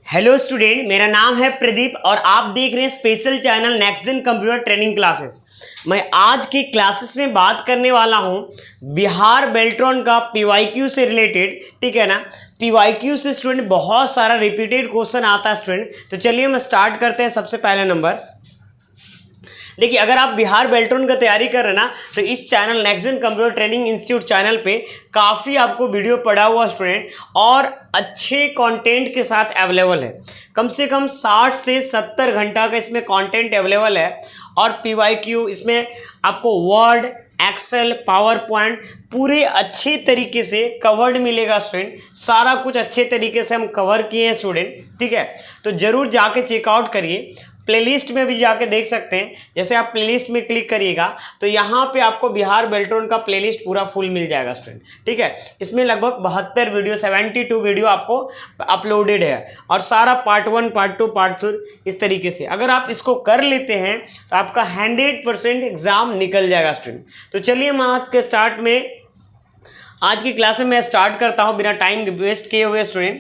Hello student, मेरा नाम है प्रदीप और आप देख रहे हैं special channel next gen computer training classes. मैं आज की क्लासेस में बात करने वाला हूं बिहार बेल्ट्रॉन का पीवाईक्यू से रिलेटेड। ठीक है ना। पीवाईक्यू से स्टूडेंट बहुत सारा रिपीटेड क्वेश्चन आता है स्टूडेंट। तो चलिए हम स्टार्ट करते हैं। सबसे पहला नंबर देखिए, अगर आप बिहार बेल्ट्रॉन का तैयारी कर रहे हैं ना, तो इस channel next gen computer training institute channel पे काफ़ी आपको वीडियो पड़ा हुआ स्टूडेंट और अच्छे कंटेंट के साथ अवेलेबल है। कम से कम 60 से 70 घंटा का इसमें कंटेंट अवेलेबल है। और पीवाईक्यू इसमें आपको वर्ड, एक्सेल, पावर पॉइंट पूरे अच्छे तरीके से कवर्ड मिलेगा स्टूडेंट। सारा कुछ अच्छे तरीके से हम कवर किए हैं स्टूडेंट। ठीक है, तो जरूर जाके चेकआउट करिए। प्लेलिस्ट में भी जाके देख सकते हैं। जैसे आप प्लेलिस्ट में क्लिक करिएगा तो यहाँ पे आपको बिहार बेल्ट्रॉन का प्लेलिस्ट पूरा फुल मिल जाएगा स्टूडेंट। ठीक है, इसमें लगभग 72 वीडियो 72 वीडियो आपको अपलोडेड है और सारा पार्ट 1, पार्ट 2, पार्ट 3 इस तरीके से। अगर आप इसको कर लेते हैं तो आपका 100% एग्जाम निकल जाएगा स्टूडेंट। तो चलिए हम आज की क्लास में मैं स्टार्ट करता हूँ बिना टाइम वेस्ट किए हुए स्टूडेंट।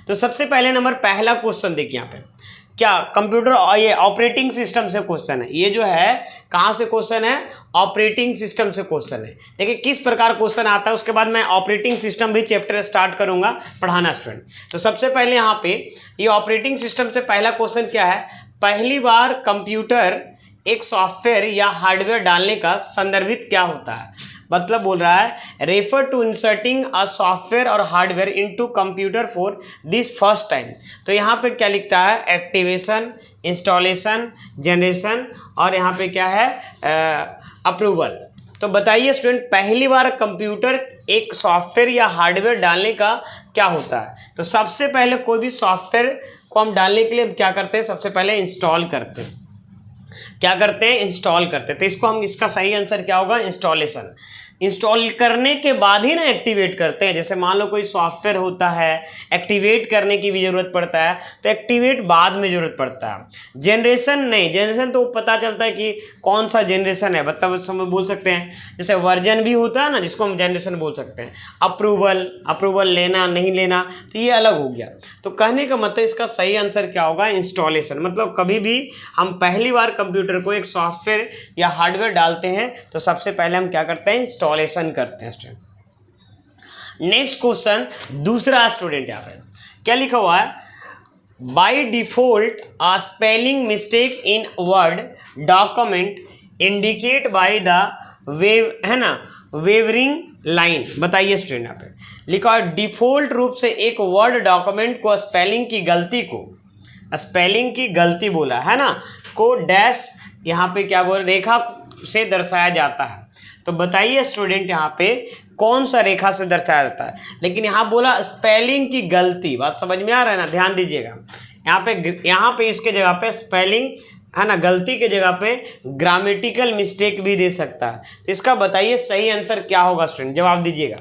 तो सबसे पहले नंबर पहला क्वेश्चन देखिए यहाँ पे क्या कंप्यूटर और ये ऑपरेटिंग सिस्टम से क्वेश्चन है। ये जो है कहाँ से क्वेश्चन है? ऑपरेटिंग सिस्टम से क्वेश्चन है। देखिए किस प्रकार क्वेश्चन आता है, उसके बाद मैं ऑपरेटिंग सिस्टम भी चैप्टर स्टार्ट करूंगा पढ़ाना स्टूडेंट। तो सबसे पहले यहाँ पे ये ऑपरेटिंग सिस्टम से पहला क्वेश्चन क्या है? पहली बार कंप्यूटर एक सॉफ्टवेयर या हार्डवेयर डालने का संदर्भित क्या होता है? मतलब बोल रहा है refer to inserting a software और hardware into computer for this first time. तो यहाँ पे क्या लिखता है? एक्टिवेशन, इंस्टॉलेशन, जनरेशन और यहाँ पे क्या है? अप्रूवल। तो बताइए स्टूडेंट, पहली बार कंप्यूटर एक सॉफ्टवेयर या हार्डवेयर डालने का क्या होता है? तो सबसे पहले कोई भी सॉफ्टवेयर को हम डालने के लिए क्या करते हैं? सबसे पहले इंस्टॉल करते हैं। क्या करते हैं? इंस्टॉल करते हैं। तो इसको हम, इसका सही आंसर क्या होगा? इंस्टॉलेशन। इंस्टॉल करने के बाद ही ना एक्टिवेट करते हैं। जैसे मान लो कोई सॉफ्टवेयर होता है, एक्टिवेट करने की भी जरूरत पड़ता है, तो एक्टिवेट बाद में जरूरत पड़ता है। जनरेशन नहीं, जनरेशन तो पता चलता है कि कौन सा जनरेशन है, मतलब समय बोल सकते हैं। जैसे वर्जन भी होता है ना, जिसको हम जनरेशन बोल सकते हैं। अप्रूवल लेना नहीं लेना, तो ये अलग हो गया। तो कहने का मतलब इसका सही आंसर क्या होगा? इंस्टॉलेशन। मतलब कभी भी हम पहली बार कंप्यूटर को एक सॉफ्टवेयर या हार्डवेयर डालते हैं तो सबसे पहले हम क्या करते हैं? इंस्टॉलेशन करते हैं स्टूडेंट। नेक्स्ट क्वेश्चन दूसरा स्टूडेंट, यहाँ पे क्या लिखा हुआ है? By default a spelling mistake in word document indicate by the wave, है ना, वेवरिंग लाइन। बताइए स्टूडेंट, यहाँ पे लिखा है डिफॉल्ट रूप से एक वर्ड डॉक्यूमेंट को स्पेलिंग की गलती बोला है ना, को डैश यहाँ पे क्या बोल, रेखा से दर्शाया जाता है। तो बताइए स्टूडेंट, यहाँ पे कौन सा रेखा से दर्शाया जाता है? लेकिन यहाँ बोला स्पेलिंग की गलती। बात समझ में आ रहा है ना? ध्यान दीजिएगा। यहाँ पे इसके जगह पे स्पेलिंग, है ना, गलती के जगह पे ग्रामेटिकल मिस्टेक भी दे सकता है। तो इसका बताइए सही आंसर क्या होगा स्टूडेंट? जवाब दीजिएगा।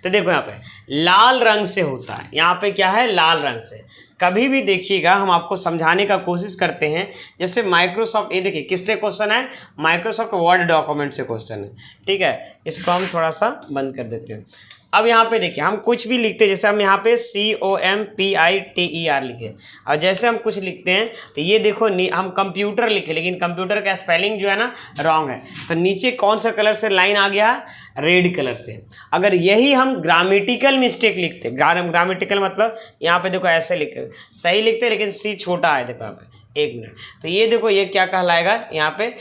तो देखो यहाँ पे लाल रंग से होता है। यहाँ पे क्या है? लाल रंग से। कभी भी देखिएगा, हम आपको समझाने का कोशिश करते हैं। जैसे माइक्रोसॉफ्ट, ये देखिए किससे क्वेश्चन है? माइक्रोसॉफ्ट वर्ड डॉक्यूमेंट से क्वेश्चन है। ठीक है, इसको हम थोड़ा सा बंद कर देते हैं। अब यहाँ पे देखिए हम कुछ भी लिखते हैं, जैसे हम यहाँ पे COMPITER लिखे और जैसे हम कुछ लिखते हैं तो ये देखो हम कंप्यूटर लिखे, लेकिन कंप्यूटर का स्पेलिंग जो है ना रॉन्ग है। तो नीचे कौन सा कलर से लाइन आ गया? रेड कलर से। अगर यही हम ग्रामेटिकल मिस्टेक लिखते, ग्रामेटिकल मतलब यहाँ पे देखो ऐसे लिखे, सही लिखते लेकिन C छोटा है, देखो यहाँ पे, एक मिनट। तो ये देखो ये क्या कहलाएगा? यहाँ पे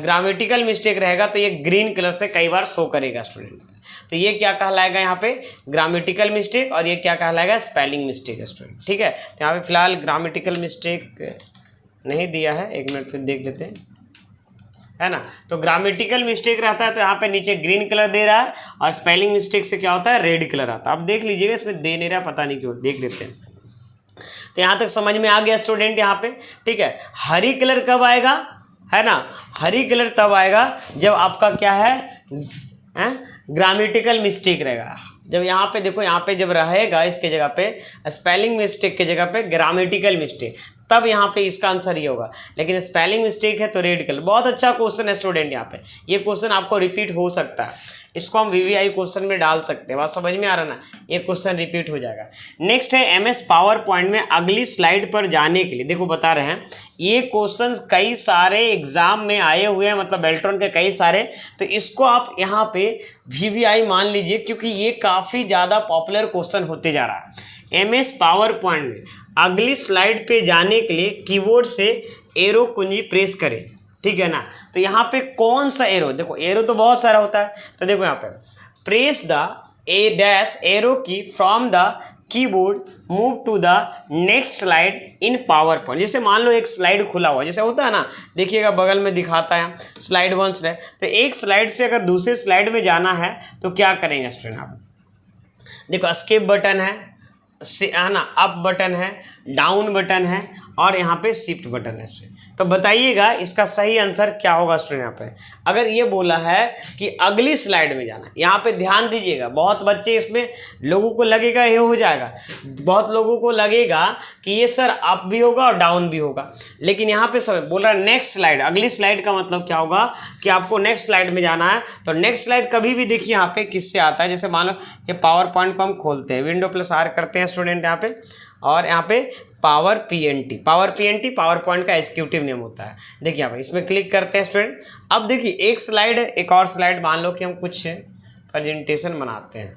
ग्रामेटिकल मिस्टेक रहेगा तो ये ग्रीन कलर से कई बार शो करेगा स्टूडेंट। तो ये क्या कहलाएगा? यहाँ पे ग्रामेटिकल मिस्टेक। और ये क्या कहलाएगा? Spelling mistake student. ठीक है, तो यहाँ पे फिलहाल ग्रामेटिकल मिस्टेक नहीं दिया है, एक मिनट फिर देख लेते हैं, है ना। तो ग्रामेटिकल मिस्टेक रहता है तो यहाँ पे नीचे ग्रीन कलर दे रहा है और स्पेलिंग मिस्टेक से क्या होता है? रेड कलर आता है। आप देख लीजिएगा, इसमें दे नहीं रहा, पता नहीं क्यों, देख लेते हैं। तो यहाँ तक समझ में आ गया स्टूडेंट यहाँ पे? ठीक है, हरी कलर कब आएगा, है ना? हरी कलर तब आएगा जब आपका क्या है ग्रामेटिकल मिस्टेक रहेगा। जब यहाँ पे देखो, यहाँ पे जब रहेगा इसके जगह पे स्पेलिंग मिस्टेक के जगह पे ग्रामेटिकल मिस्टेक, तब यहाँ पे इसका आंसर ये होगा, लेकिन स्पेलिंग मिस्टेक है तो रेड कलर। बहुत अच्छा क्वेश्चन है स्टूडेंट, यहाँ पे ये क्वेश्चन आपको रिपीट हो सकता है, इसको हम वीवीआई क्वेश्चन में डाल सकते हैं। बात समझ में आ रहा ना, ये क्वेश्चन रिपीट हो जाएगा। नेक्स्ट है एमएस पावर पॉइंट में अगली स्लाइड पर जाने के लिए, देखो बता रहे हैं ये क्वेश्चन कई सारे एग्जाम में आए हुए हैं, मतलब बेल्ट्रॉन के कई सारे, तो इसको आप यहाँ पे वीवीआई मान लीजिए, क्योंकि ये काफ़ी ज़्यादा पॉपुलर क्वेश्चन होते जा रहा है। एमएस पावर पॉइंट में अगली स्लाइड पे जाने के लिए कीबोर्ड से एरो कुंजी प्रेस करें, ठीक है ना। तो यहाँ पे कौन सा एरो, देखो एरो तो बहुत सारा होता है, तो देखो यहाँ पे press the A dash arrow key from the keyboard move to the next slide in PowerPoint. जैसे मान लो एक स्लाइड खुला हुआ जैसे होता है ना, देखिएगा बगल में दिखाता है स्लाइड 1 स्लाइड, तो एक स्लाइड से अगर दूसरे स्लाइड में जाना है तो क्या करेंगे स्टूडेंट आप, देखो एस्केप बटन है ना, अप बटन है, डाउन बटन है और यहाँ पे शिफ्ट बटन है स्टूडेंट। तो बताइएगा इसका सही आंसर क्या होगा स्टूडेंट। यहाँ पे अगर ये बोला है कि अगली स्लाइड में जाना, यहाँ पे ध्यान दीजिएगा, बहुत बच्चे इसमें लोगों को लगेगा ये हो जाएगा, बहुत लोगों को लगेगा कि ये सर अप भी होगा और डाउन भी होगा, लेकिन यहाँ पे सब बोल रहा है नेक्स्ट स्लाइड। अगली स्लाइड का मतलब क्या होगा कि आपको नेक्स्ट स्लाइड में जाना है। तो नेक्स्ट स्लाइड कभी भी देखिए यहाँ पे किससे आता है, जैसे मान लो ये पावर पॉइंट को हम खोलते हैं, विंडो प्लस आर करते हैं स्टूडेंट यहाँ पे, और यहाँ पे पावर पीएनटी पावर पॉइंट का एग्जीक्यूटिव नेम होता है। देखिए आप इसमें क्लिक करते हैं स्टूडेंट। अब देखिए एक स्लाइड एक और स्लाइड, मान लो कि हम कुछ प्रेजेंटेशन बनाते हैं,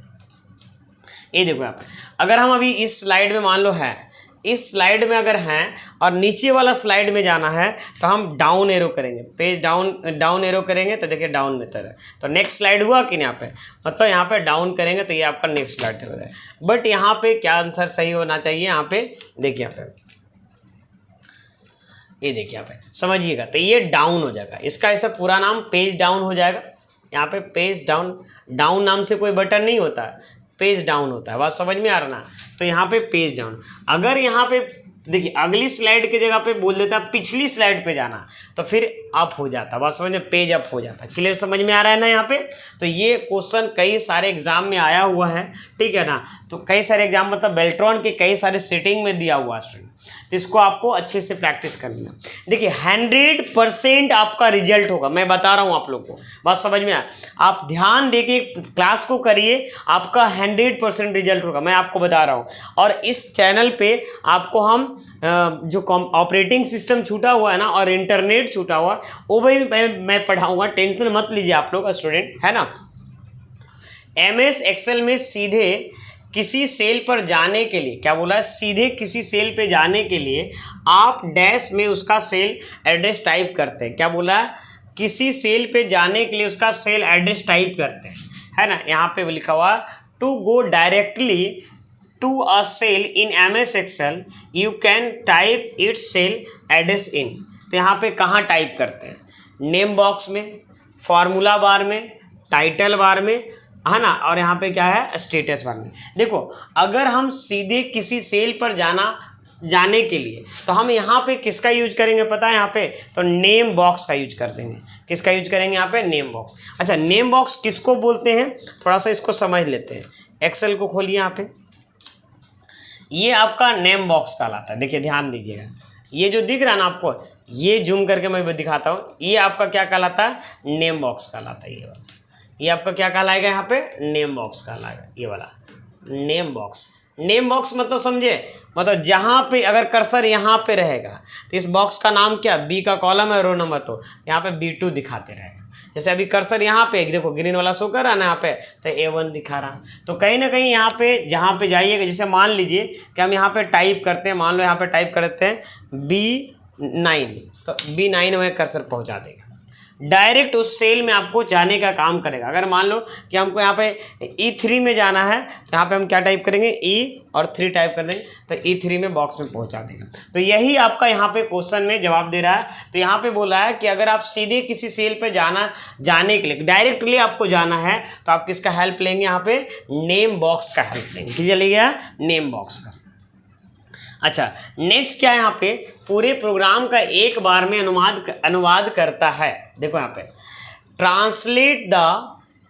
ये देखो यहाँ पे अगर हम अभी इस स्लाइड में मान लो है, इस स्लाइड में अगर हैं और नीचे वाला स्लाइड में जाना है तो हम डाउन एरो करेंगे, पेज डाउन एरो करेंगे तो देखिए डाउन में तरह, तो नेक्स्ट स्लाइड हुआ कि नहीं यहाँ पे, मतलब यहाँ पे डाउन करेंगे तो ये आपका नेक्स्ट स्लाइड चला जाए। बट यहाँ पे क्या आंसर सही होना चाहिए, यहाँ पे देखिए यहाँ पे ये देखिए यहाँ पे समझिएगा, तो ये डाउन हो जाएगा, इसका ऐसा पूरा नाम पेज डाउन हो जाएगा। यहाँ पे पेज डाउन नाम से कोई बटन नहीं होता है, पेज डाउन होता है। बात समझ में आ रहा ना, तो यहाँ पे पेज डाउन। अगर यहाँ पे देखिए अगली स्लाइड की जगह पे बोल देता पिछली स्लाइड पे जाना तो फिर अप हो जाता, बात समझ में, पेज अप हो जाता। क्लियर समझ में आ रहा है ना यहाँ पे। तो ये क्वेश्चन कई सारे एग्जाम में आया हुआ है, ठीक है ना। तो कई सारे एग्जाम मतलब बेल्ट्रॉन के कई सारे सेटिंग में दिया हुआ है, तो इसको आपको अच्छे से प्रैक्टिस करनी है। देखिए 100% आपका रिजल्ट होगा, मैं बता रहा हूँ आप लोग को, बात समझ में आया। आप ध्यान देके क्लास को करिए, आपका 100% रिजल्ट होगा, मैं आपको बता रहा हूँ। और इस चैनल पे आपको हम जो ऑपरेटिंग सिस्टम छूटा हुआ है ना और इंटरनेट छूटा हुआ, वो भी मैं पढ़ाऊँगा, टेंशन मत लीजिए आप लोग स्टूडेंट, है ना। MS एक्सेल में सीधे किसी सेल पर जाने के लिए क्या बोला है, सीधे किसी सेल पे जाने के लिए आप डैश में उसका सेल एड्रेस टाइप करते हैं। क्या बोला है, किसी सेल पे जाने के लिए उसका सेल एड्रेस टाइप करते हैं, है ना। यहाँ पे लिखा हुआ to go directly to a cell in MS Excel you can type its cell address in. तो यहाँ पे कहाँ टाइप करते हैं, नेम बॉक्स में, फॉर्मूला बार में, टाइटल बार में, है ना, और यहाँ पे क्या है स्टेटस बार में। देखो अगर हम सीधे किसी सेल पर जाने के लिए तो हम यहाँ पे किसका यूज करेंगे पता है, यहाँ पे तो नेम बॉक्स का यूज कर देंगे। किसका यूज करेंगे यहाँ पे, नेम बॉक्स। अच्छा नेम बॉक्स किसको बोलते हैं, थोड़ा सा इसको समझ लेते हैं। एक्सेल को खोलिए, यहाँ पे ये आपका नेम बॉक्स कहलाता है। देखिए ध्यान दीजिएगा, ये जो दिख रहा है ना आपको, ये जूम करके मैं दिखाता हूँ, ये आपका क्या कहलाता है, नेम बॉक्स कहलाता है। ये वाला ये आपका क्या कहलाएगा, यहाँ पे नेम बॉक्स कहलाएगा, ये वाला नेम बॉक्स। नेम बॉक्स मतलब समझे, मतलब जहाँ पे अगर कर्सर यहाँ पे रहेगा तो इस बॉक्स का नाम क्या, बी का कॉलम है, रो नंबर, तो यहाँ पे B2 दिखाते रहेगा। जैसे अभी कर्सर यहाँ पे देखो ग्रीन वाला शो कर रहा है ना, यहाँ पे तो A1 दिखा रहा। तो कहीं ना कहीं यहाँ पे जहाँ पे जाइएगा, जैसे मान लीजिए कि हम यहाँ पे टाइप करते हैं, मान लो यहाँ पे टाइप करते हैं B9, तो B9 में कर्सर पहुँचा देगा, डायरेक्ट उस सेल में आपको जाने का काम करेगा। अगर मान लो कि हमको यहाँ पे E3 में जाना है तो यहाँ पे हम क्या टाइप करेंगे, E और 3 टाइप कर देंगे तो E3 में बॉक्स में पहुँचा देगा। तो यही आपका यहाँ पे क्वेश्चन में जवाब दे रहा है। तो यहाँ पे बोला है कि अगर आप सीधे किसी सेल पे जाने के लिए डायरेक्टली आपको जाना है तो आप किसका हेल्प लेंगे, यहाँ पे नेम बॉक्स का हेल्प लेंगे। किस चलिएगा, नेम बॉक्स का। अच्छा नेक्स्ट क्या है, यहाँ पे पूरे प्रोग्राम का एक बार में अनुवाद करता है। देखो यहाँ पे translate the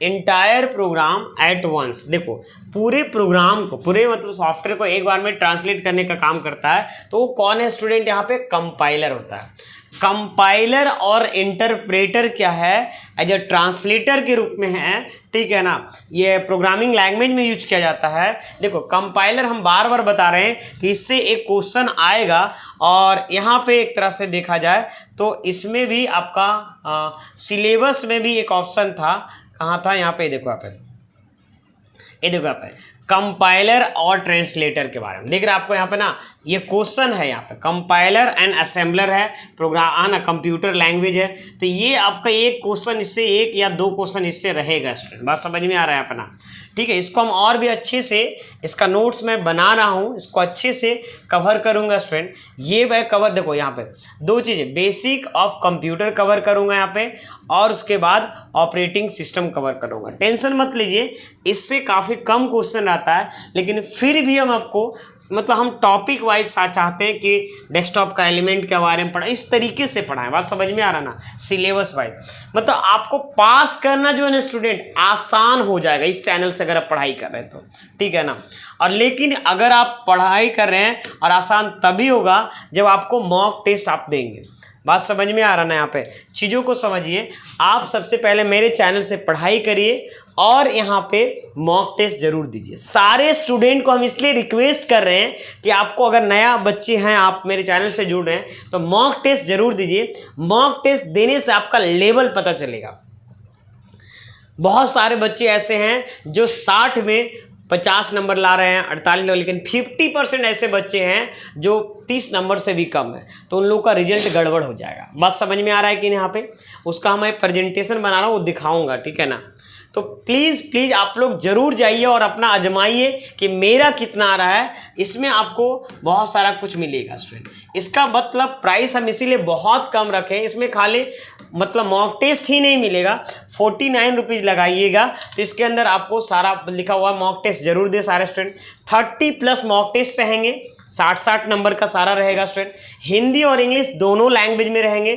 entire program at once. देखो पूरे प्रोग्राम को, पूरे मतलब सॉफ्टवेयर को एक बार में ट्रांसलेट करने का काम करता है, तो वो कौन है स्टूडेंट, यहाँ पे कंपाइलर होता है। कंपाइलर और इंटरप्रेटर क्या है, एज अ ट्रांसलेटर के रूप में है, ठीक है ना। ये प्रोग्रामिंग लैंग्वेज में यूज किया जाता है। देखो कंपाइलर हम बार बार बता रहे हैं कि इससे एक क्वेश्चन आएगा, और यहाँ पे एक तरह से देखा जाए तो इसमें भी आपका सिलेबस में भी एक ऑप्शन था, कहाँ था, यहाँ पे देखो, ये देखो यहाँ पे कंपाइलर और ट्रांसलेटर के बारे में देख रहे हैं आपको। यहाँ पे ना ये क्वेश्चन है, यहाँ पे कंपाइलर एंड असेंबलर है, प्रोग्राम ना कंप्यूटर लैंग्वेज है, तो ये आपका एक क्वेश्चन इससे, एक या दो क्वेश्चन इससे रहेगा स्टूडेंट। बात समझ में आ रहा है अपना, ठीक है। इसको हम और भी अच्छे से, इसका नोट्स मैं बना रहा हूँ, इसको अच्छे से कवर करूँगा स्टूडेंट। ये मैं कवर, देखो यहाँ पे दो चीज़ें, बेसिक ऑफ कंप्यूटर कवर करूँगा यहाँ पे, और उसके बाद ऑपरेटिंग सिस्टम कवर करूँगा। टेंशन मत लीजिए, इससे काफ़ी कम क्वेश्चन आता है, लेकिन फिर भी हम आपको मतलब हम टॉपिक वाइज चाहते हैं कि डेस्कटॉप का एलिमेंट के बारे में पढ़ाएं, इस तरीके से पढ़ाएं। बात समझ में आ रहा ना, सिलेबस वाइज, मतलब आपको पास करना जो है ना स्टूडेंट आसान हो जाएगा इस चैनल से, अगर आप पढ़ाई कर रहे हैं तो, ठीक है ना। और लेकिन अगर आप पढ़ाई कर रहे हैं, और आसान तभी होगा जब आपको मॉक टेस्ट आप देंगे। बात समझ में आ रहा ना, यहाँ पे चीज़ों को समझिए। आप सबसे पहले मेरे चैनल से पढ़ाई करिए, और यहाँ पे मॉक टेस्ट जरूर दीजिए। सारे स्टूडेंट को हम इसलिए रिक्वेस्ट कर रहे हैं कि आपको, अगर नया बच्चे हैं, आप मेरे चैनल से जुड़ रहे हैं, तो मॉक टेस्ट जरूर दीजिए। मॉक टेस्ट देने से आपका लेवल पता चलेगा। बहुत सारे बच्चे ऐसे हैं जो 60 में 50 नंबर ला रहे हैं, 48 नंबर, लेकिन 50% ऐसे बच्चे हैं जो 30 नंबर से भी कम है, तो उन लोगों का रिजल्ट गड़बड़ हो जाएगा। बात समझ में आ रहा है कि यहाँ पे, उसका मैं प्रेजेंटेशन बना रहा हूँ, वो दिखाऊंगा, ठीक है ना। तो प्लीज़ आप लोग जरूर जाइए और अपना आजमाइए कि मेरा कितना आ रहा है। इसमें आपको बहुत सारा कुछ मिलेगा स्टूडेंट। इसका मतलब प्राइस हम इसीलिए बहुत कम रखें, इसमें खाली मतलब मॉक टेस्ट ही नहीं मिलेगा, 49 रुपीज़ लगाइएगा तो इसके अंदर आपको सारा लिखा हुआ मॉक टेस्ट जरूर दे सारे स्टूडेंट। 30+ मॉक टेस्ट रहेंगे, 60 नंबर का सारा रहेगा स्टूडेंट। हिंदी और इंग्लिश दोनों लैंग्वेज में रहेंगे,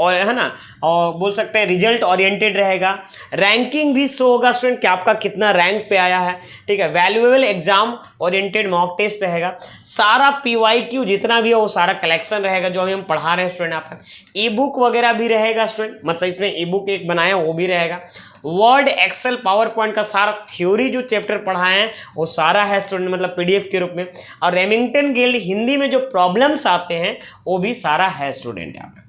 और है ना, और बोल सकते हैं रिजल्ट ओरिएंटेड रहेगा। रैंकिंग भी शो होगा स्टूडेंट कि आपका कितना रैंक पे आया है, ठीक है। Valuable exam oriented mock test रहेगा। सारा PYQ जितना भी है वो सारा कलेक्शन रहेगा जो हम पढ़ा रहे हैं स्टूडेंट। आप ई बुक वगैरह भी रहेगा स्टूडेंट, मतलब इसमें ई बुक एक बनाया वो भी रहेगा। वर्ड, एक्सेल, पावर पॉइंट का सारा थ्योरी जो चैप्टर पढ़ाए हैं वो सारा है स्टूडेंट, मतलब PDF के रूप में। और रेमिंगटन गिल्ड हिंदी में जो प्रॉब्लम्स आते हैं वो भी सारा है स्टूडेंट यहाँ पे।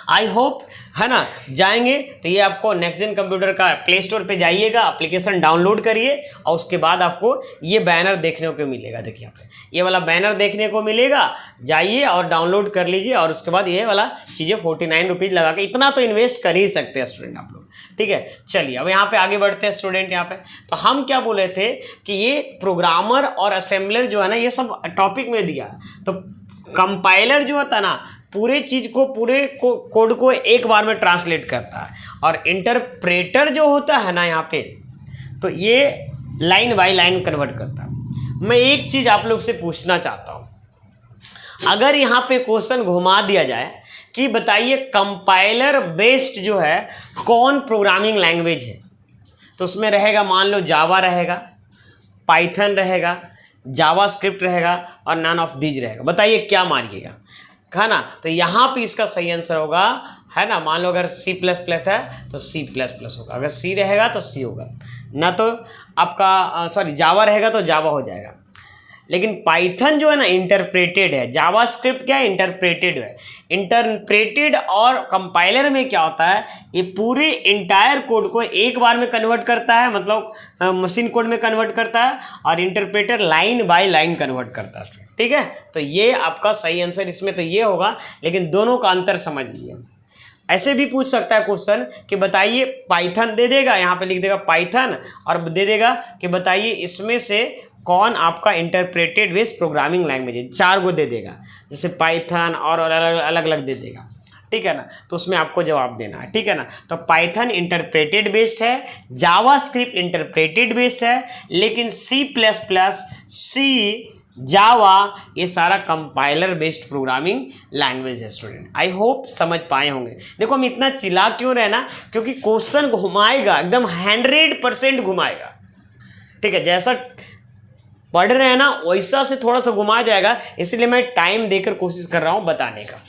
आई होप, है ना, जाएंगे तो ये आपको नेक्स्ट जेन कंप्यूटर का प्ले स्टोर पे जाइएगा, एप्लीकेशन डाउनलोड करिए, और उसके बाद आपको ये बैनर देखने को मिलेगा। देखिए यहाँ पे ये वाला बैनर देखने को मिलेगा, जाइए और डाउनलोड कर लीजिए, और उसके बाद ये वाला चीज़ें 49 रुपीज़ लगा के, इतना तो इन्वेस्ट कर ही सकते हैं स्टूडेंट आप लोग, ठीक है। चलिए अब यहाँ पे आगे बढ़ते हैं स्टूडेंट। यहाँ पे तो हम क्या बोले थे कि ये प्रोग्रामर और असेंबलर जो है ना, ये सब टॉपिक में दिया। तो कंपाइलर जो होता है ना, पूरे चीज़ को, पूरे कोड को एक बार में ट्रांसलेट करता है, और इंटरप्रेटर जो होता है ना यहाँ पे, तो ये लाइन बाय लाइन कन्वर्ट करता है। मैं एक चीज़ आप लोग से पूछना चाहता हूँ, अगर यहाँ पे क्वेश्चन घुमा दिया जाए कि बताइए कंपाइलर बेस्ड जो है कौन प्रोग्रामिंग लैंग्वेज है, तो उसमें रहेगा, मान लो जावा रहेगा, पाइथन रहेगा, जावास्क्रिप्ट रहेगा, और नन ऑफ दीज रहेगा। बताइए क्या मारिएगा, है ना। तो यहाँ पे इसका सही आंसर होगा, है ना, मान लो अगर C++ है तो C++ होगा, अगर C रहेगा तो C होगा, ना तो आपका सॉरी जावा रहेगा तो जावा हो जाएगा। लेकिन पाइथन जो है ना इंटरप्रेटेड है, जावास्क्रिप्ट क्या है, इंटरप्रेटेड है। इंटरप्रेटेड और कंपाइलर में क्या होता है, ये पूरे इंटायर कोड को एक बार में कन्वर्ट करता है, मतलब मशीन कोड में कन्वर्ट करता है, और interpreter line by line convert करता है, ठीक है। तो ये आपका सही आंसर इसमें तो ये होगा, लेकिन दोनों का अंतर समझ लीजिए। ऐसे भी पूछ सकता है क्वेश्चन कि बताइए, पाइथन दे देगा, यहाँ पे लिख देगा पाइथन, और दे देगा कि बताइए इसमें से कौन आपका इंटरप्रेटेड बेस्ड प्रोग्रामिंग लैंग्वेज है, 4 गो दे देगा, जैसे पाइथन और अलग अलग दे देगा, ठीक है ना। तो उसमें आपको जवाब देना है, ठीक है ना। तो पाइथन इंटरप्रेटेड बेस्ड है, जावास्क्रिप्ट इंटरप्रेटेड बेस्ड है, लेकिन C++ C जावा, ये सारा कंपाइलर बेस्ड प्रोग्रामिंग लैंग्वेज है स्टूडेंट। आई होप समझ पाए होंगे। देखो हम इतना चिल्ला क्यों रहे ना, क्योंकि क्वेश्चन घुमाएगा एकदम 100% घुमाएगा, ठीक है। जैसा पढ़ रहे हैं ना वैसा से थोड़ा सा घुमाया जाएगा, इसलिए मैं टाइम देकर कोशिश कर रहा हूं बताने का।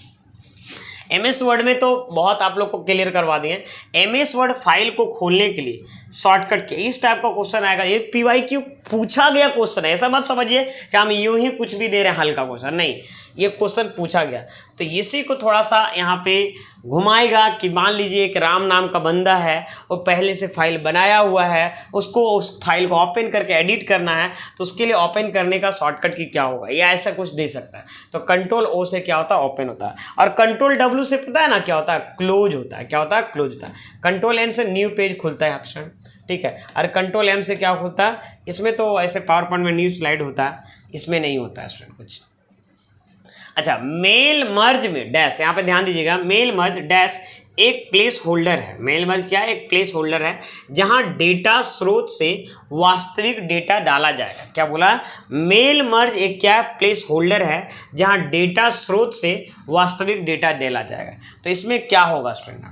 MS वर्ड में तो बहुत आप लोग को क्लियर करवा दिए। MS वर्ड फाइल को खोलने के लिए शॉर्टकट के इस टाइप का क्वेश्चन आएगा। ये PYQ पूछा गया क्वेश्चन है, ऐसा मत समझिए कि हम यूं ही कुछ भी दे रहे हैं हल्का क्वेश्चन, नहीं, ये क्वेश्चन पूछा गया। तो इसी को थोड़ा सा यहाँ पे घुमाएगा कि मान लीजिए एक राम नाम का बंदा है, वो पहले से फाइल बनाया हुआ है, उसको उस फाइल को ओपन करके एडिट करना है, तो उसके लिए ओपन करने का शॉर्टकट की क्या होगा, या ऐसा कुछ दे सकता है। तो कंट्रोल O से क्या होता है, ओपन होता है, और कंट्रोल W से पता है ना क्या होता है, क्लोज होता है। क्या होता है, क्लोज होता है। कंट्रोल N से न्यू पेज खुलता है ऑप्शन, ठीक है। और कंट्रोल M से क्या खुलता है, इसमें तो ऐसे पावर पॉइंट में न्यू स्लाइड होता है, इसमें नहीं होता है स्टूडेंट कुछ। अच्छा, मेल मर्ज में डैश, यहाँ पे ध्यान दीजिएगा, मेल मर्ज डैश एक प्लेस होल्डर है। मेल मर्ज क्या है, एक प्लेस होल्डर है जहां डेटा स्रोत से वास्तविक डेटा डाला जाएगा। क्या बोला, मेल मर्ज एक क्या प्लेस होल्डर है जहां डेटा स्रोत से वास्तविक डेटा डाला जाएगा। तो इसमें क्या होगा स्टूडेंट,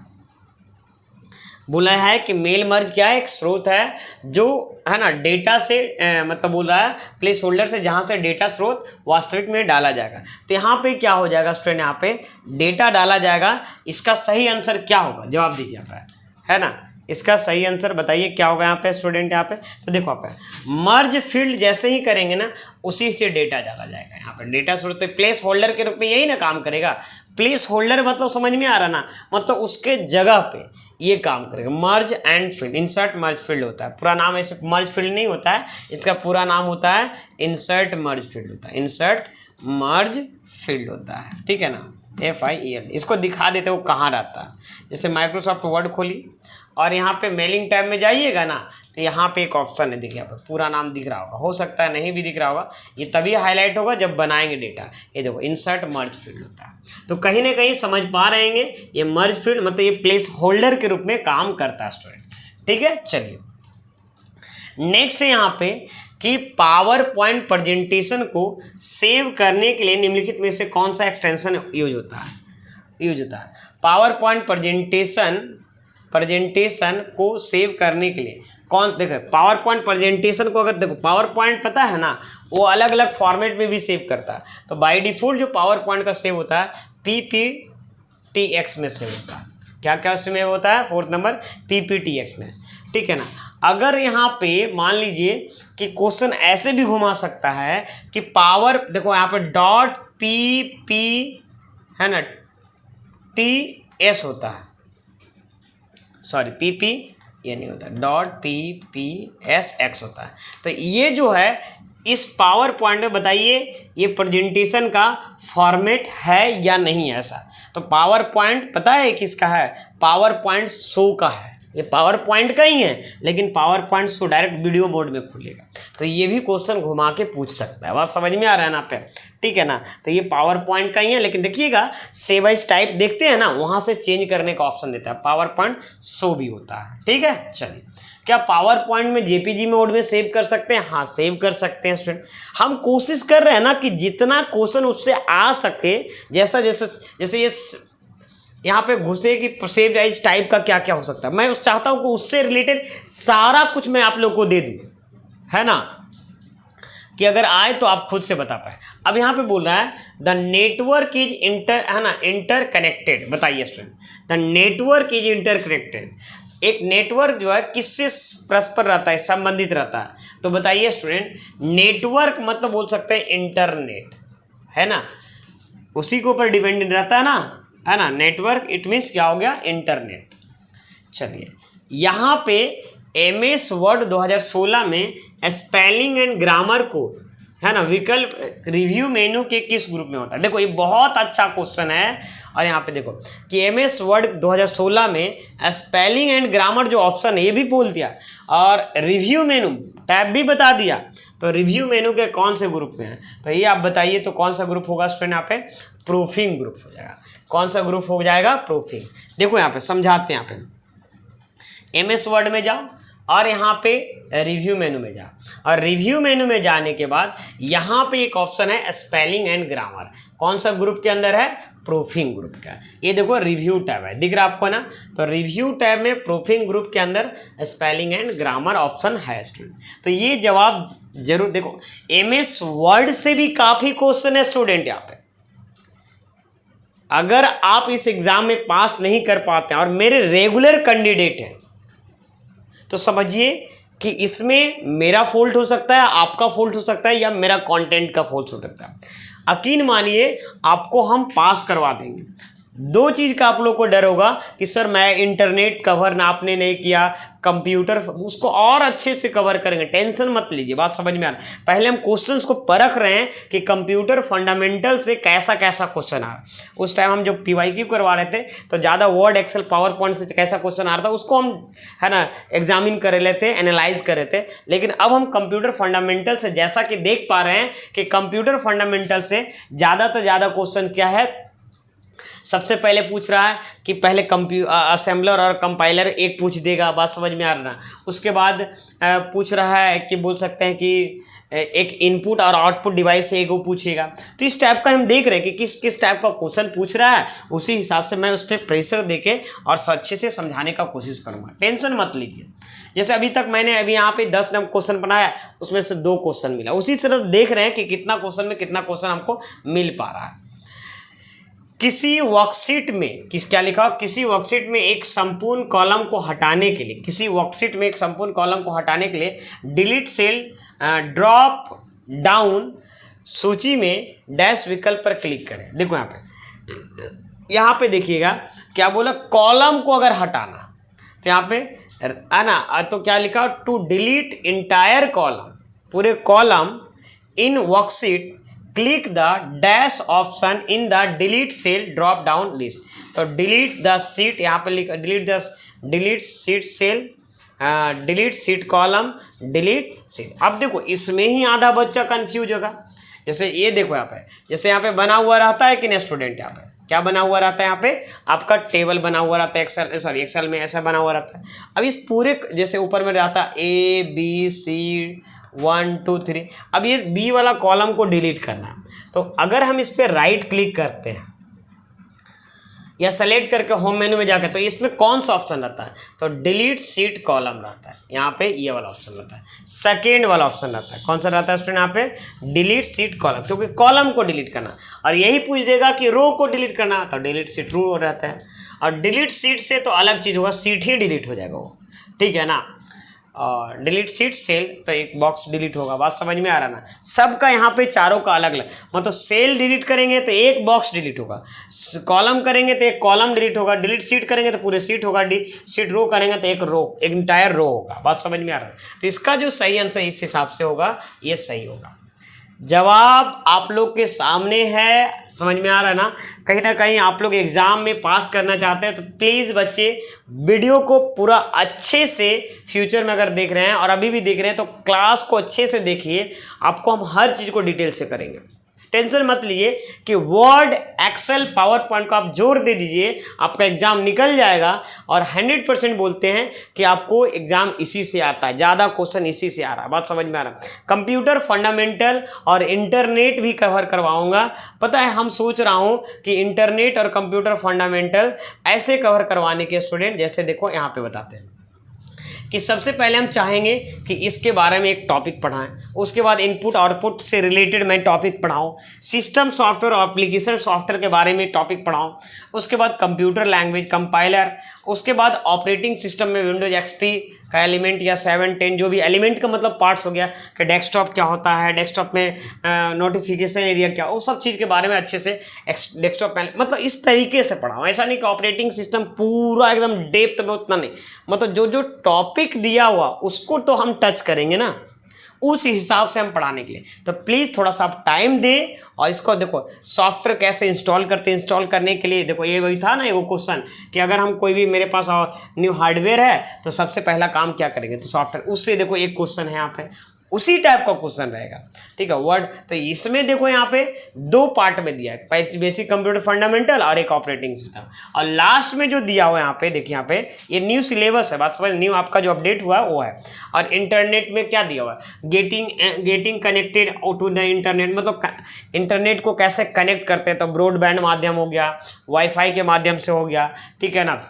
बोला है कि मेल मर्ज क्या है, एक स्रोत है जो है ना डेटा से मतलब बोल रहा है प्लेस होल्डर से जहाँ से डेटा स्रोत वास्तविक में डाला जाएगा। तो यहाँ पे क्या हो जाएगा स्टूडेंट, यहाँ पे डेटा डाला जाएगा। इसका सही आंसर क्या होगा, जवाब दीजिए यहाँ पे, है ना। इसका सही आंसर बताइए क्या होगा यहाँ पे स्टूडेंट। यहाँ पे तो देखो यहाँ पे मर्ज फील्ड जैसे ही करेंगे ना उसी से डेटा डाला जाएगा। यहाँ पे डेटा स्रोत प्लेस होल्डर के रूप में यही ना काम करेगा। प्लेस होल्डर मतलब समझ में आ रहा ना, मतलब उसके जगह पे ये काम करेगा। मर्ज and field, insert merge field होता है। पूरा नाम ऐसे मर्ज फील्ड नहीं होता है, इसका पूरा नाम होता है इंसर्ट मर्ज फील्ड होता है। इंसर्ट मर्ज फील्ड होता है, ठीक है ना, FIELD। इसको दिखा देते वो कहाँ रहता है। जैसे माइक्रोसॉफ्ट वर्ड खोली और यहाँ पे मेलिंग टैब में जाइएगा ना, तो यहाँ पे एक ऑप्शन है, देखिए पूरा नाम दिख रहा होगा, हो सकता है नहीं भी दिख रहा होगा, ये तभी हाईलाइट होगा जब बनाएंगे डेटा। ये देखो इंसर्ट मर्ज फील्ड होता है। तो कहीं ना कहीं समझ पा रहे हैं, ये मर्ज फील्ड मतलब ये प्लेस होल्डर के रूप में काम करता है स्टूडेंट, ठीक है। चलिए नेक्स्ट है यहाँ पे कि पावर पॉइंट प्रेजेंटेशन को सेव करने के लिए निम्नलिखित में से कौन सा एक्सटेंशन यूज होता है। पावर पॉइंट प्रेजेंटेशन को सेव करने के लिए कौन, देखो पावर पॉइंट प्रेजेंटेशन को अगर देखो, पावर पॉइंट पता है ना वो अलग अलग फॉर्मेट में भी सेव करता है। तो बाय डिफॉल्ट जो पावर पॉइंट का सेव होता है PPTX में सेव होता है। क्या क्या उसमें होता है, 4th नंबर PPTX में, ठीक है ना। अगर यहाँ पे मान लीजिए कि क्वेश्चन ऐसे भी घुमा सकता है कि पावर, देखो यहाँ पे .PP है ना, TS होता है, सॉरी PP ये नहीं होता, .PPSX होता है। तो ये जो है इस पावर पॉइंट में बताइए ये प्रेजेंटेशन का फॉर्मेट है या नहीं है ऐसा। तो पावर पॉइंट पता है किसका है, पावर पॉइंट शो का है। ये पावर पॉइंट का ही है, लेकिन power point show direct video mode में खुलेगा। तो ये भी क्वेश्चन घुमा के पूछ सकता है, बात समझ में आ रहा है ना पे, ठीक है ना। तो ये पावर पॉइंट का ही है, लेकिन देखिएगा सेव एज टाइप देखते हैं ना, वहां से चेंज करने का ऑप्शन देता है, पावर पॉइंट शो भी होता है, ठीक है। चलिए, क्या पावर पॉइंट में JPG मोड में सेव कर सकते हैं, हाँ सेव कर सकते हैं स्टूडेंट। हम कोशिश कर रहे हैं ना कि जितना क्वेश्चन उससे आ सके, जैसे ये यहाँ पे घुसे कि सेव एज टाइप का क्या क्या हो सकता है, मैं चाहता हूँ कि उससे रिलेटेड सारा कुछ मैं आप लोग को दे दूँ, है ना, कि अगर आए तो आप खुद से बता पाए। अब यहाँ पे बोल रहा है द नेटवर्क इज इंटरकनेक्टेड। बताइए student, the network is interconnected. एक नेटवर्क जो है किससे परस्पर रहता है, संबंधित रहता है। तो बताइए स्टूडेंट, नेटवर्क मतलब बोल सकते हैं इंटरनेट, है ना, उसी के ऊपर डिपेंडेंट रहता है ना, नेटवर्क इट मीन्स क्या हो गया, इंटरनेट। चलिए यहाँ पे MS वर्ड 2016 में स्पेलिंग एंड ग्रामर को, है ना, विकल्प रिव्यू मेनू के किस ग्रुप में होता है। देखो ये बहुत अच्छा क्वेश्चन है। और यहाँ पे देखो कि MS वर्ड 2016 में स्पेलिंग एंड ग्रामर जो ऑप्शन है ये भी बोल दिया, और रिव्यू मेनू टैब भी बता दिया। तो रिव्यू मेनू के कौन से ग्रुप में है, तो ये आप बताइए तो कौन सा ग्रुप होगा स्टूडेंट, यहाँ पे प्रूफिंग ग्रुप हो जाएगा। कौन सा ग्रुप हो जाएगा, प्रूफिंग। देखो यहाँ पे समझाते हैं, यहाँ पे MS वर्ड में जाओ और यहाँ पे रिव्यू मेनू में जा, और रिव्यू मेनू में जाने के बाद यहाँ पे एक ऑप्शन है स्पेलिंग एंड ग्रामर। कौन सा ग्रुप के अंदर है? प्रूफिंग ग्रुप का। ये देखो रिव्यू टैब है, दिख रहा आपको ना? तो रिव्यू टैब में प्रूफिंग ग्रुप के अंदर स्पेलिंग एंड ग्रामर ऑप्शन है स्टूडेंट। तो ये जवाब जरूर देखो, MS वर्ड से भी काफ़ी क्वेश्चन है स्टूडेंट यहाँ पे। अगर आप इस एग्ज़ाम में पास नहीं कर पाते हैं और मेरे रेगुलर कैंडिडेट हैं, तो समझिए कि इसमें मेरा फॉल्ट हो सकता है, आपका फॉल्ट हो सकता है, या मेरा कंटेंट का फॉल्ट हो सकता है। यकीन मानिए आपको हम पास करवा देंगे। दो चीज़ का आप लोग को डर होगा कि सर मैं इंटरनेट कवर ना आपने नहीं किया, कंप्यूटर उसको और अच्छे से कवर करेंगे। टेंशन मत लीजिए, बात समझ में आ रहा है। पहले हम क्वेश्चंस को परख रहे हैं कि कंप्यूटर फंडामेंटल से कैसा कैसा क्वेश्चन आ रहा है। उस टाइम हम जो PYQ करवा रहे थे तो ज़्यादा वर्ड एक्सेल पावर पॉइंट से कैसा क्वेश्चन आ रहा था उसको हम है ना एग्जामिन कर लेते, एनालाइज कर रहे थे। लेकिन अब हम कंप्यूटर फंडामेंटल से जैसा कि देख पा रहे हैं कि कंप्यूटर फंडामेंटल से ज़्यादा से ज़्यादा क्वेश्चन क्या है, सबसे पहले पूछ रहा है कि पहले असेंबलर और कंपाइलर एक पूछ देगा, बात समझ में आ रहा है। उसके बाद पूछ रहा है कि बोल सकते हैं कि एक इनपुट और आउटपुट डिवाइस से एक वो पूछेगा। तो इस टाइप का हम देख रहे हैं कि किस टाइप का क्वेश्चन पूछ रहा है, उसी हिसाब से मैं उस पर प्रेशर देके और अच्छे से समझाने का कोशिश करूँगा। टेंशन मत लीजिए। जैसे अभी तक मैंने अभी यहाँ पे 10 क्वेश्चन बनाया, उसमें से 2 क्वेश्चन मिला। उसी तरह देख रहे हैं कि कितना क्वेश्चन में कितना क्वेश्चन हमको मिल पा रहा है। किसी वर्कशीट में क्या लिखा हो? किसी वर्कशीट में एक संपूर्ण कॉलम को हटाने के लिए, किसी वर्कशीट में एक संपूर्ण कॉलम को हटाने के लिए डिलीट सेल ड्रॉप डाउन सूची में डैश विकल्प पर क्लिक करें। देखो यहाँ पे देखिएगा क्या बोला, कॉलम को अगर हटाना तो यहाँ पे है ना, तो क्या लिखा? टू डिलीट इंटायर कॉलम, पूरे column in worksheet click the dash option in the delete cell drop down list. तो डिलीट द सीट, यहाँ पे लिखा delete sheet cell, delete sheet column, delete sheet. अब देखो इसमें ही आधा बच्चा कंफ्यूज होगा। जैसे ये देखो यहाँ पे, जैसे यहाँ पे बना हुआ रहता है कि नहीं स्टूडेंट, यहाँ पे क्या बना हुआ रहता है? यहाँ पे आपका टेबल बना हुआ रहता है, एक्सेल में ऐसा बना हुआ रहता है। अब इस पूरे जैसे ऊपर में रहता है ABC 1 2 3, अब ये B वाला कॉलम को डिलीट करना है। तो अगर हम इस पर राइट क्लिक करते हैं या सेलेक्ट करके होम मेनू में जाकर, तो इसमें कौन सा ऑप्शन रहता है? तो डिलीट सीट कॉलम रहता है। यहाँ पे ये वाला ऑप्शन रहता है, सेकेंड वाला ऑप्शन रहता है। कौन सा रहता है स्टूडेंट? यहाँ पे डिलीट सीट कॉलम, क्योंकि कॉलम को डिलीट करना। और यही पूछ देगा कि रो को डिलीट करना, तो डिलीट सीट रो रहता है। और डिलीट सीट से तो अलग चीज़ होगा, सीट ही डिलीट हो जाएगा वो, ठीक है ना। और डिलीट सीट सेल तो एक बॉक्स डिलीट होगा, बात समझ में आ रहा ना? सबका यहाँ पे चारों का अलग अलग, मतलब सेल डिलीट करेंगे तो एक बॉक्स डिलीट होगा, कॉलम करेंगे तो एक कॉलम डिलीट होगा, डिलीट सीट करेंगे तो पूरे सीट होगा, सीट रो करेंगे तो एक रो, एक इंटायर रो होगा, बात समझ में आ रहा है? तो इसका जो सही आंसर इस हिसाब से होगा, ये सही होगा। जवाब आप लोग के सामने है, समझ में आ रहा है ना कहीं आप लोग एग्ज़ाम में पास करना चाहते हैं तो प्लीज़ बच्चे वीडियो को पूरा अच्छे से, फ्यूचर में अगर देख रहे हैं और अभी भी देख रहे हैं तो क्लास को अच्छे से देखिए। आपको हम हर चीज़ को डिटेल से करेंगे। टेंशन मत लीजिए कि वर्ड एक्सेल पावर पॉइंट को आप जोर दे दीजिए, आपका एग्ज़ाम निकल जाएगा। और 100% बोलते हैं कि आपको एग्ज़ाम इसी से आता है, ज़्यादा क्वेश्चन इसी से आ रहा है, बात समझ में आ रहा है। कंप्यूटर फंडामेंटल और इंटरनेट भी कवर करवाऊंगा। पता है हम सोच रहा हूँ कि इंटरनेट और कंप्यूटर फंडामेंटल ऐसे कवर करवाने के स्टूडेंट, जैसे देखो यहाँ पे बताते हैं कि सबसे पहले हम चाहेंगे कि इसके बारे में एक टॉपिक पढ़ाएं, उसके बाद इनपुट आउटपुट से रिलेटेड मैं टॉपिक पढ़ाऊं, सिस्टम सॉफ्टवेयर और एप्लीकेशन सॉफ्टवेयर के बारे में टॉपिक पढ़ाऊं, उसके बाद कंप्यूटर लैंग्वेज कंपाइलर, उसके बाद ऑपरेटिंग सिस्टम में विंडोज XP का एलिमेंट या 7 10 जो भी एलिमेंट का मतलब पार्ट्स हो गया कि डेस्कटॉप क्या होता है, डेस्कटॉप में नोटिफिकेशन एरिया क्या, वो सब चीज़ के बारे में अच्छे से डेस्कटॉप मतलब इस तरीके से पढ़ाऊँ। ऐसा नहीं कि ऑपरेटिंग सिस्टम पूरा एकदम डेप्थ में, उतना नहीं, मतलब जो टॉपिक दिया हुआ उसको तो हम टच करेंगे ना, उस हिसाब से हम पढ़ाने के लिए। तो प्लीज़ थोड़ा सा आप टाइम दें। और इसको देखो सॉफ्टवेयर कैसे इंस्टॉल करते हैं, इंस्टॉल करने के लिए देखो ये वही था ना वो क्वेश्चन कि अगर हम कोई भी मेरे पास न्यू हार्डवेयर है तो सबसे पहला काम क्या करेंगे, तो सॉफ्टवेयर। उससे देखो एक क्वेश्चन है यहाँ पे, उसी टाइप का क्वेश्चन रहेगा। ठीक है, वर्ड। तो इसमें देखो यहाँ पे 2 पार्ट में दिया है, बेसिक कंप्यूटर फंडामेंटल और एक ऑपरेटिंग सिस्टम, और लास्ट में जो दिया हुआ है यहाँ पे देखिए, यहाँ पे ये न्यू सिलेबस है, बात समझ, न्यू आपका जो अपडेट हुआ है वो है। और इंटरनेट में क्या दिया हुआ है, getting connected to the internet, मतलब इंटरनेट को कैसे कनेक्ट करते हैं, तो ब्रॉडबैंड माध्यम हो गया, वाईफाई के माध्यम से हो गया, ठीक है ना,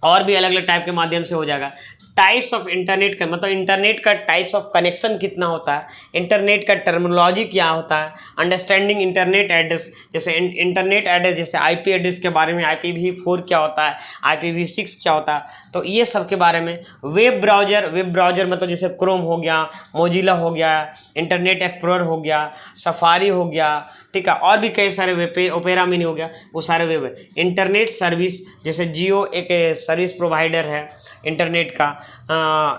और भी अलग अलग टाइप के माध्यम से हो जाएगा। टाइप्स ऑफ इंटरनेट का मतलब इंटरनेट का टाइप्स ऑफ कनेक्शन कितना होता है, इंटरनेट का टर्मिनोलॉजी क्या होता है, अंडरस्टैंडिंग इंटरनेट एड्रेस, जैसे इंटरनेट एड्रेस, जैसे आईपी एड्रेस के बारे में, IPv4 क्या होता है, IPv6 क्या होता है, तो ये सब के बारे में। वेब ब्राउजर मतलब जैसे क्रोम हो गया, मोजिला हो गया, इंटरनेट एक्सप्लोरर हो गया, सफारी हो गया, ठीक है, और भी कई सारे वेब, ओपेरा मिनी हो गया, वो सारे वेब। इंटरनेट सर्विस जैसे जियो एक सर्विस प्रोवाइडर है इंटरनेट का,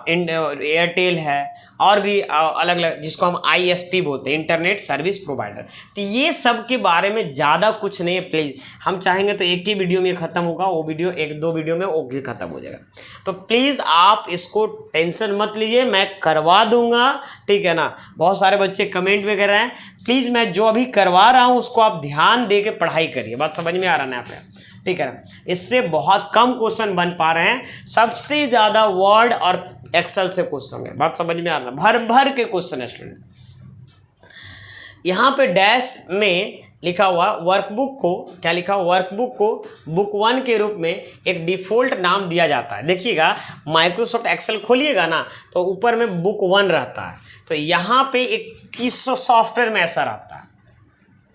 एयरटेल है, और भी अलग अलग जिसको हम ISP बोलते हैं, इंटरनेट सर्विस प्रोवाइडर। तो ये सब के बारे में ज़्यादा कुछ नहीं है, प्लीज़ हम चाहेंगे तो एक ही वीडियो में ख़त्म होगा, वो वीडियो 1-2 वीडियो में वो भी ख़त्म हो जाएगा। तो प्लीज़ आप इसको टेंशन मत लीजिए, मैं करवा दूंगा, ठीक है ना। बहुत सारे बच्चे कमेंट में कर रहे हैं, प्लीज़ मैं जो अभी करवा रहा हूँ उसको आप ध्यान दे के पढ़ाई करिए, बात समझ में आ रहा है ना आप, ठीक है ना। इससे बहुत कम क्वेश्चन बन पा रहे हैं, सबसे ज़्यादा वर्ड और एक्सेल से क्वेश्चन है, बात समझ में आ रहा है, भर भर के क्वेश्चन है स्टूडेंट। यहाँ पे डैश में लिखा हुआ वर्कबुक को, क्या लिखा हुआ, वर्कबुक को बुक 1 के रूप में एक डिफ़ॉल्ट नाम दिया जाता है। देखिएगा माइक्रोसॉफ्ट एक्सेल खोलिएगा ना तो ऊपर में बुक 1 रहता है, तो यहाँ पे 2100 सॉफ्टवेयर में ऐसा रहता है,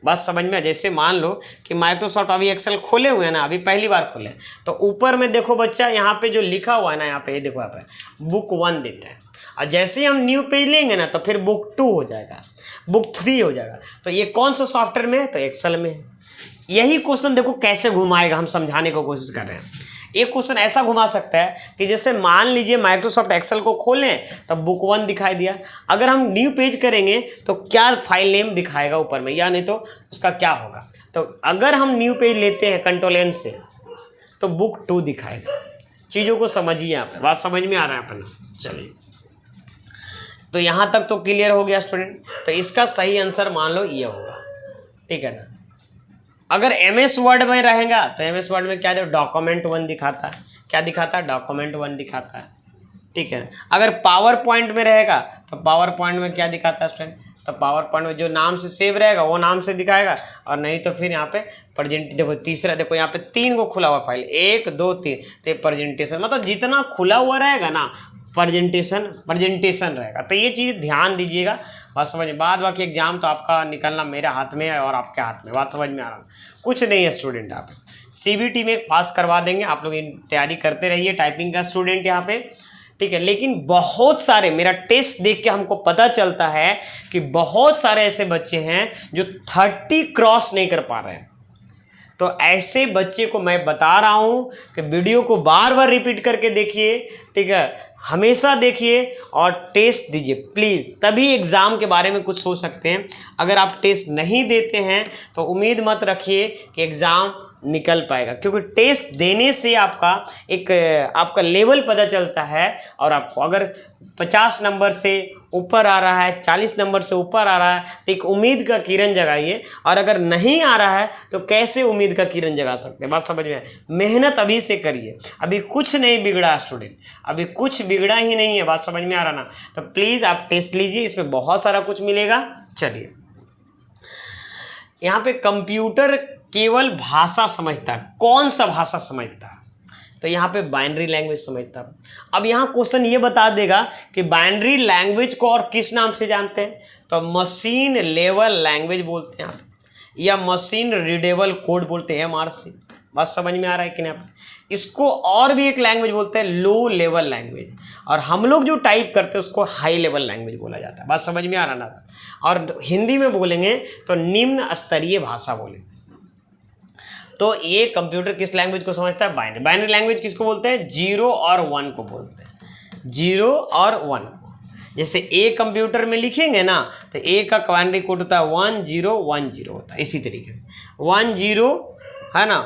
बस समझ में। जैसे मान लो कि माइक्रोसॉफ्ट अभी एक्सेल खोले हुए हैं ना, अभी पहली बार खोले, तो ऊपर में देखो बच्चा यहाँ पे जो लिखा हुआ है ना, यहाँ पे ये देखो, यहाँ पे बुक 1 देते हैं, और जैसे ही हम न्यू पेज लेंगे ना तो फिर बुक 2 हो जाएगा, बुक 3 हो जाएगा। तो ये कौन सा सॉफ्टवेयर में है, तो एक्सेल में है। यही क्वेश्चन देखो कैसे घुमाएगा, हम समझाने की कोशिश कर रहे हैं। एक क्वेश्चन ऐसा घुमा सकता है कि जैसे मान लीजिए माइक्रोसॉफ्ट एक्सेल को खोलें तो बुक 1 दिखाई दिया, अगर हम न्यू पेज करेंगे तो क्या फाइल नेम दिखाएगा ऊपर में, या नहीं तो उसका क्या होगा। तो अगर हम न्यू पेज लेते हैं कंट्रोल N से तो बुक 2 दिखाएगा। चीज़ों को समझिए आप, बात समझ में आ रहा है अपना। चलिए, तो यहाँ तक तो क्लियर हो गया स्टूडेंट। तो इसका सही आंसर मान लो ये होगा, ठीक है ना। अगर MS वर्ड में रहेगा तो MS वर्ड में क्या जो डॉक्यूमेंट 1 दिखाता है, क्या दिखाता है, डॉक्यूमेंट 1 दिखाता है, ठीक है। अगर पावर पॉइंट में रहेगा तो पावर पॉइंट में क्या दिखाता है स्टूडेंट, तो पावर पॉइंट में जो नाम से सेव रहेगा वो नाम से दिखाएगा, और नहीं तो फिर यहाँ पे प्रेजेंट, देखो तीसरा, देखो यहाँ पे 3 को खुला हुआ फाइल, 1 2 3, तो ये प्रेजेंटेशन, मतलब जितना खुला हुआ रहेगा ना प्रेजेंटेशन रहेगा। तो ये चीज़ ध्यान दीजिएगा, बात समझ में। बाद बाकी एग्जाम तो आपका निकलना मेरे हाथ में है और आपके हाथ में, बात समझ में आ रहा है। कुछ नहीं है स्टूडेंट, आप CBT में पास करवा देंगे, आप लोग तैयारी करते रहिए, टाइपिंग का स्टूडेंट यहाँ पे, ठीक है। लेकिन बहुत सारे, मेरा टेस्ट देख के हमको पता चलता है कि बहुत सारे ऐसे बच्चे हैं जो 30 क्रॉस नहीं कर पा रहे हैं। तो ऐसे बच्चे को मैं बता रहा हूँ कि वीडियो को बार बार रिपीट करके देखिए, ठीक है, हमेशा देखिए और टेस्ट दीजिए प्लीज़, तभी एग्ज़ाम के बारे में कुछ सोच सकते हैं। अगर आप टेस्ट नहीं देते हैं तो उम्मीद मत रखिए कि एग्ज़ाम निकल पाएगा, क्योंकि टेस्ट देने से आपका एक आपका लेवल पता चलता है, और आपको अगर 50 नंबर से ऊपर आ रहा है, 40 नंबर से ऊपर आ रहा है तो एक उम्मीद का किरण जगाइए, और अगर नहीं आ रहा है तो कैसे उम्मीद का किरण जगा सकते हैं, बात समझ में। मेहनत अभी से करिए, अभी कुछ नहीं बिगड़ा स्टूडेंट, अभी कुछ बिगड़ा ही नहीं है, बात समझ में आ रहा ना। तो प्लीज़ आप टेस्ट लीजिए, इसमें बहुत सारा कुछ मिलेगा। चलिए, यहाँ पे कंप्यूटर केवल भाषा समझता है, कौन सा भाषा समझता है, तो यहाँ पे बाइनरी लैंग्वेज समझता है। अब यहाँ क्वेश्चन ये बता देगा कि बाइनरी लैंग्वेज को और किस नाम से जानते हैं, तो मशीन लेवल लैंग्वेज बोलते हैं आप, या मशीन रीडेबल कोड बोलते हैं MRC, बात समझ में आ रहा है कि नहीं आप। इसको और भी एक लैंग्वेज बोलते हैं लो लेवल लैंग्वेज, और हम लोग जो टाइप करते हैं उसको हाई लेवल लैंग्वेज बोला जाता है, बात समझ में आ रहा ना। और हिंदी में बोलेंगे तो निम्न स्तरीय भाषा बोलेंगे। तो ये कंप्यूटर किस लैंग्वेज को समझता है, बाइनरी। बाइनरी लैंग्वेज किसको बोलते हैं, 0 और 1 को बोलते हैं, 0 और 1। जैसे ए कंप्यूटर में लिखेंगे ना तो ए का बाइनरी कोड होता है 1010 होता है, इसी तरीके से 10 है ना,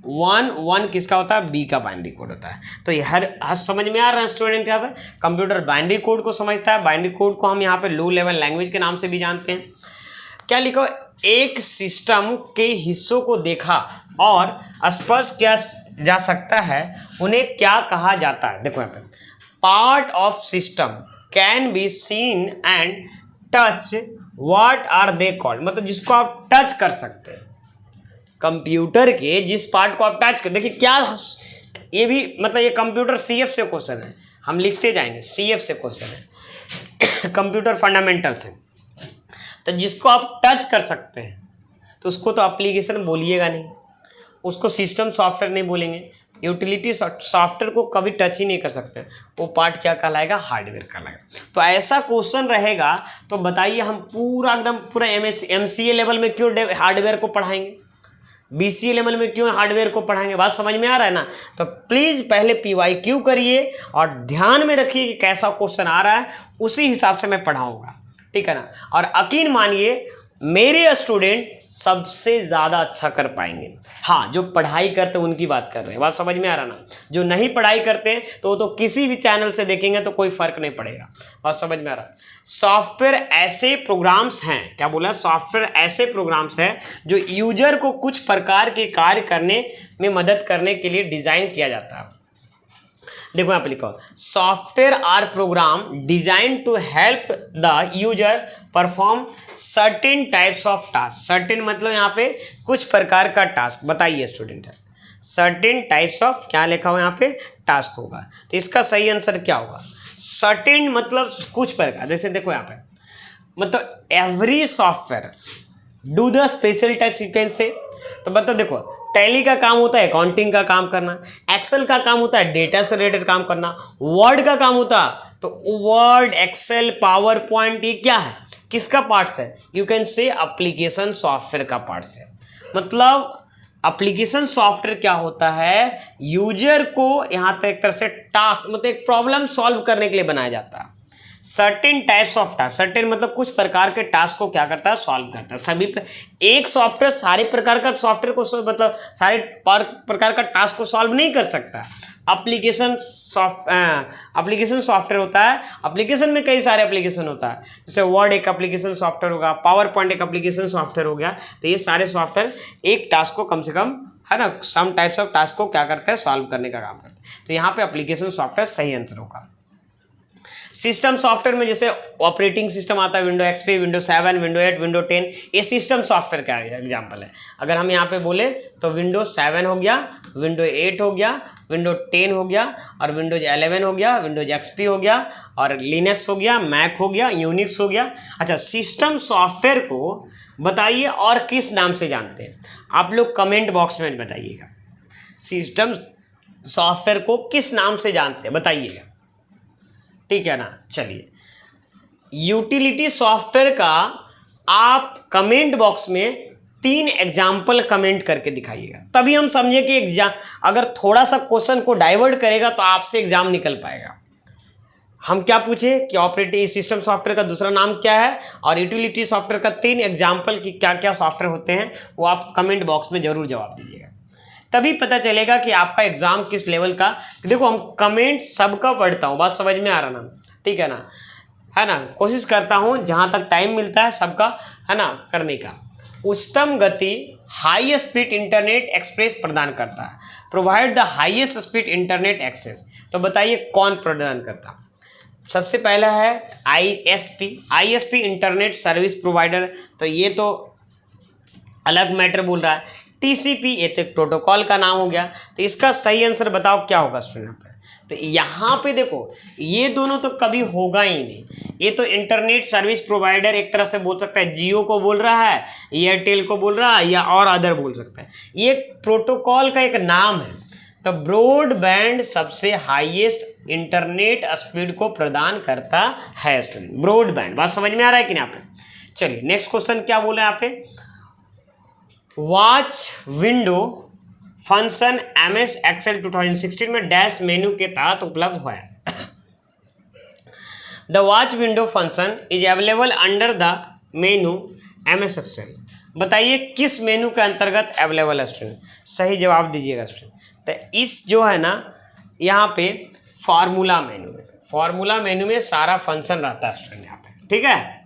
1 1 किसका होता है, बी का बाइनरी कोड होता है। तो ये हर समझ में आ रहा है स्टूडेंट, यहाँ पे कंप्यूटर बाइनरी कोड को समझता है। बाइनरी कोड को हम यहाँ पे लो लेवल लैंग्वेज के नाम से भी जानते हैं। क्या लिखो, एक सिस्टम के हिस्सों को देखा और स्पर्श किया जा सकता है, उन्हें क्या कहा जाता है। देखो यहाँ पे part of system can be seen and touch, what are they called, मतलब जिसको आप टच कर सकते हैं, कंप्यूटर के जिस पार्ट को आप टच कर, देखिए क्या, ये भी मतलब ये कंप्यूटर सीएफ से क्वेश्चन है, हम लिखते जाएंगे, सीएफ से क्वेश्चन है कंप्यूटर फंडामेंटल से। तो जिसको आप टच कर सकते हैं तो उसको तो एप्लीकेशन बोलिएगा नहीं, उसको सिस्टम सॉफ्टवेयर नहीं बोलेंगे, यूटिलिटी सॉफ्टवेयर को कभी टच ही नहीं कर सकते, वो पार्ट क्या कहलाएगा, हार्डवेयर कहलाएगा। तो ऐसा क्वेश्चन रहेगा तो बताइए हम पूरा एकदम पूरा एमसीए लेवल में क्यों हार्डवेयर को पढ़ाएंगे, बीसीए लेवल में क्यों हार्डवेयर को पढ़ाएंगे। बात समझ में आ रहा है ना। तो प्लीज़ पहले पीवाईक्यू करिए और ध्यान में रखिए कि कैसा क्वेश्चन आ रहा है, उसी हिसाब से मैं पढ़ाऊँगा, ठीक है ना। और यकीन मानिए मेरे स्टूडेंट सबसे ज़्यादा अच्छा कर पाएंगे। हाँ, जो पढ़ाई करते हैं उनकी बात कर रहे हैं, बात समझ में आ रहा ना। जो नहीं पढ़ाई करते हैं तो किसी भी चैनल से देखेंगे तो कोई फर्क नहीं पड़ेगा, बात समझ में आ रहा। सॉफ्टवेयर ऐसे प्रोग्राम्स हैं, क्या बोला, सॉफ्टवेयर ऐसे प्रोग्राम्स हैं जो यूजर को कुछ प्रकार के कार्य करने में मदद करने के लिए डिज़ाइन किया जाता है। देखो यहाँ पे लिखो, software are program design to help the user perform certain types of task. Certain मतलब यहाँ पे कुछ प्रकार का टास्क, बताइए स्टूडेंट है, सर्टेन टाइप्स ऑफ क्या लिखा हुआ यहाँ पे, टास्क होगा। तो इसका सही आंसर क्या होगा, सर्टेन मतलब कुछ प्रकार। जैसे देखो यहाँ पे मतलब every software do the special task you can say. तो मतलब देखो टैली का काम होता है अकाउंटिंग का काम करना, एक्सेल का काम होता है डेटा से रिलेटेड काम करना, वर्ड का काम होता है तो वर्ड, एक्सेल, पावर पॉइंट, ये क्या है, किसका पार्ट्स है, you can say application software का पार्ट्स है। मतलब एप्लीकेशन सॉफ्टवेयर क्या होता है, यूजर को यहाँ तक एक तरह से टास्क मतलब एक प्रॉब्लम सॉल्व करने के लिए बनाया जाता है। Certain types of task, certain मतलब कुछ प्रकार के टास्क को क्या करता है, सॉल्व करता है। सभी एक सॉफ्टवेयर सारे प्रकार का सॉफ्टवेयर को मतलब सारे प्रकार का टास्क को सॉल्व नहीं कर सकता। एप्लीकेशन सॉफ्टवेयर होता है, एप्लीकेशन में कई सारे एप्लीकेशन होता है, जैसे वर्ड एक एप्लीकेशन सॉफ्टवेयर होगा, पावर पॉइंट एक एप्लीकेशन सॉफ्टवेयर हो गया। तो ये सारे सॉफ्टवेयर एक टास्क को कम से कम, है ना, सम टाइप्स ऑफ टास्क को क्या करते हैं, सॉल्व करने का काम करते हैं। तो यहाँ पे एप्लीकेशन सॉफ्टवेयर सही आंसर होगा। सिस्टम सॉफ्टवेयर में जैसे ऑपरेटिंग सिस्टम आता है, window XP, window 7, window 8, window 10, ये सिस्टम सॉफ्टवेयर का एग्जांपल है। अगर हम यहाँ पे बोले तो विंडो 7 हो गया, विंडो 8 हो गया, विंडो 10 हो गया, और विंडोज 11 हो गया, विंडोज एक्सपी हो गया, और लिनक्स हो गया, मैक हो गया, यूनिक्स हो गया। अच्छा, सिस्टम सॉफ्टवेयर को बताइए और किस नाम से जानते हैं, आप लोग कमेंट बॉक्स में बताइएगा। सिस्टम सॉफ्टवेयर को किस नाम से जानते हैं बताइएगा, ठीक है ना। चलिए, यूटिलिटी सॉफ्टवेयर का आप कमेंट बॉक्स में 3 एग्जाम्पल कमेंट करके दिखाइएगा, तभी हम समझे कि एग्जाम अगर थोड़ा सा क्वेश्चन को डाइवर्ट करेगा तो आपसे एग्जाम निकल पाएगा। हम क्या पूछे कि ऑपरेटिंग सिस्टम सॉफ्टवेयर का दूसरा नाम क्या है, और यूटिलिटी सॉफ्टवेयर का 3 एग्जाम्पल की क्या क्या सॉफ्टवेयर होते हैं, वो आप कमेंट बॉक्स में जरूर जवाब दीजिएगा, तभी पता चलेगा कि आपका एग्जाम किस लेवल का। देखो हम कमेंट सबका पढ़ता हूँ, बात समझ में आ रहा ना, ठीक है ना, है ना। कोशिश करता हूँ जहाँ तक टाइम मिलता है सबका, है ना, करने का। उच्चतम गति हाई स्पीड इंटरनेट एक्सप्रेस प्रदान करता है, provide the highest speed internet access. तो बताइए कौन प्रदान करता है। सबसे पहला है आईएसपी इंटरनेट सर्विस प्रोवाइडर, तो ये तो अलग मैटर बोल रहा है। टीसीपी ये तो एक प्रोटोकॉल का नाम हो गया। तो इसका सही आंसर बताओ क्या होगा स्टूडेंट पे। तो यहाँ पे देखो ये दोनों तो कभी होगा ही नहीं। ये तो इंटरनेट सर्विस प्रोवाइडर एक तरह से बोल सकता है, जियो को बोल रहा है, एयरटेल को बोल रहा है, या और अदर बोल सकता है। ये प्रोटोकॉल का एक नाम है। तो ब्रॉडबैंड सबसे हाईएस्ट इंटरनेट स्पीड को प्रदान करता है स्टूडेंट, ब्रॉडबैंड। बात समझ में आ रहा है कि नहीं यहाँ पे। चलिए नेक्स्ट क्वेश्चन क्या बोला यहाँ पे, watch window function MS Excel 2016 में डैश मेन्यू के तहत उपलब्ध हुआ है। The watch window function is available under the menu MS Excel बताइए किस मेनू के अंतर्गत अवेलेबल है स्टूडेंट, सही जवाब दीजिएगा स्टूडेंट। तो इस जो है ना यहाँ पे फार्मूला मेनू में, फार्मूला मेनू में सारा फंक्शन रहता है स्टूडेंट यहाँ पे, ठीक है।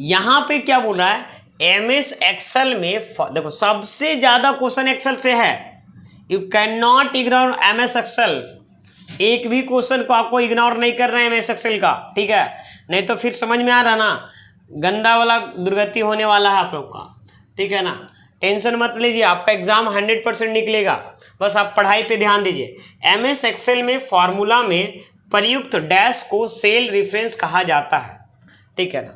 यहाँ पे क्या बोल रहा है, MS एक्सेल में देखो सबसे ज्यादा क्वेश्चन एक्सेल से है, you can not ignore MS Excel, एक भी क्वेश्चन को आपको इग्नोर नहीं कर रहे हैं MS एक्सेल का, ठीक है, नहीं तो फिर समझ में आ रहा ना, गंदा वाला दुर्गति होने वाला है आप लोग का, ठीक है ना। टेंशन मत लीजिए, आपका एग्जाम 100% निकलेगा, बस आप पढ़ाई पे ध्यान दीजिए। MS एक्सेल में फॉर्मूला में प्रयुक्त डैश को सेल रेफरेंस कहा जाता है, ठीक है ना।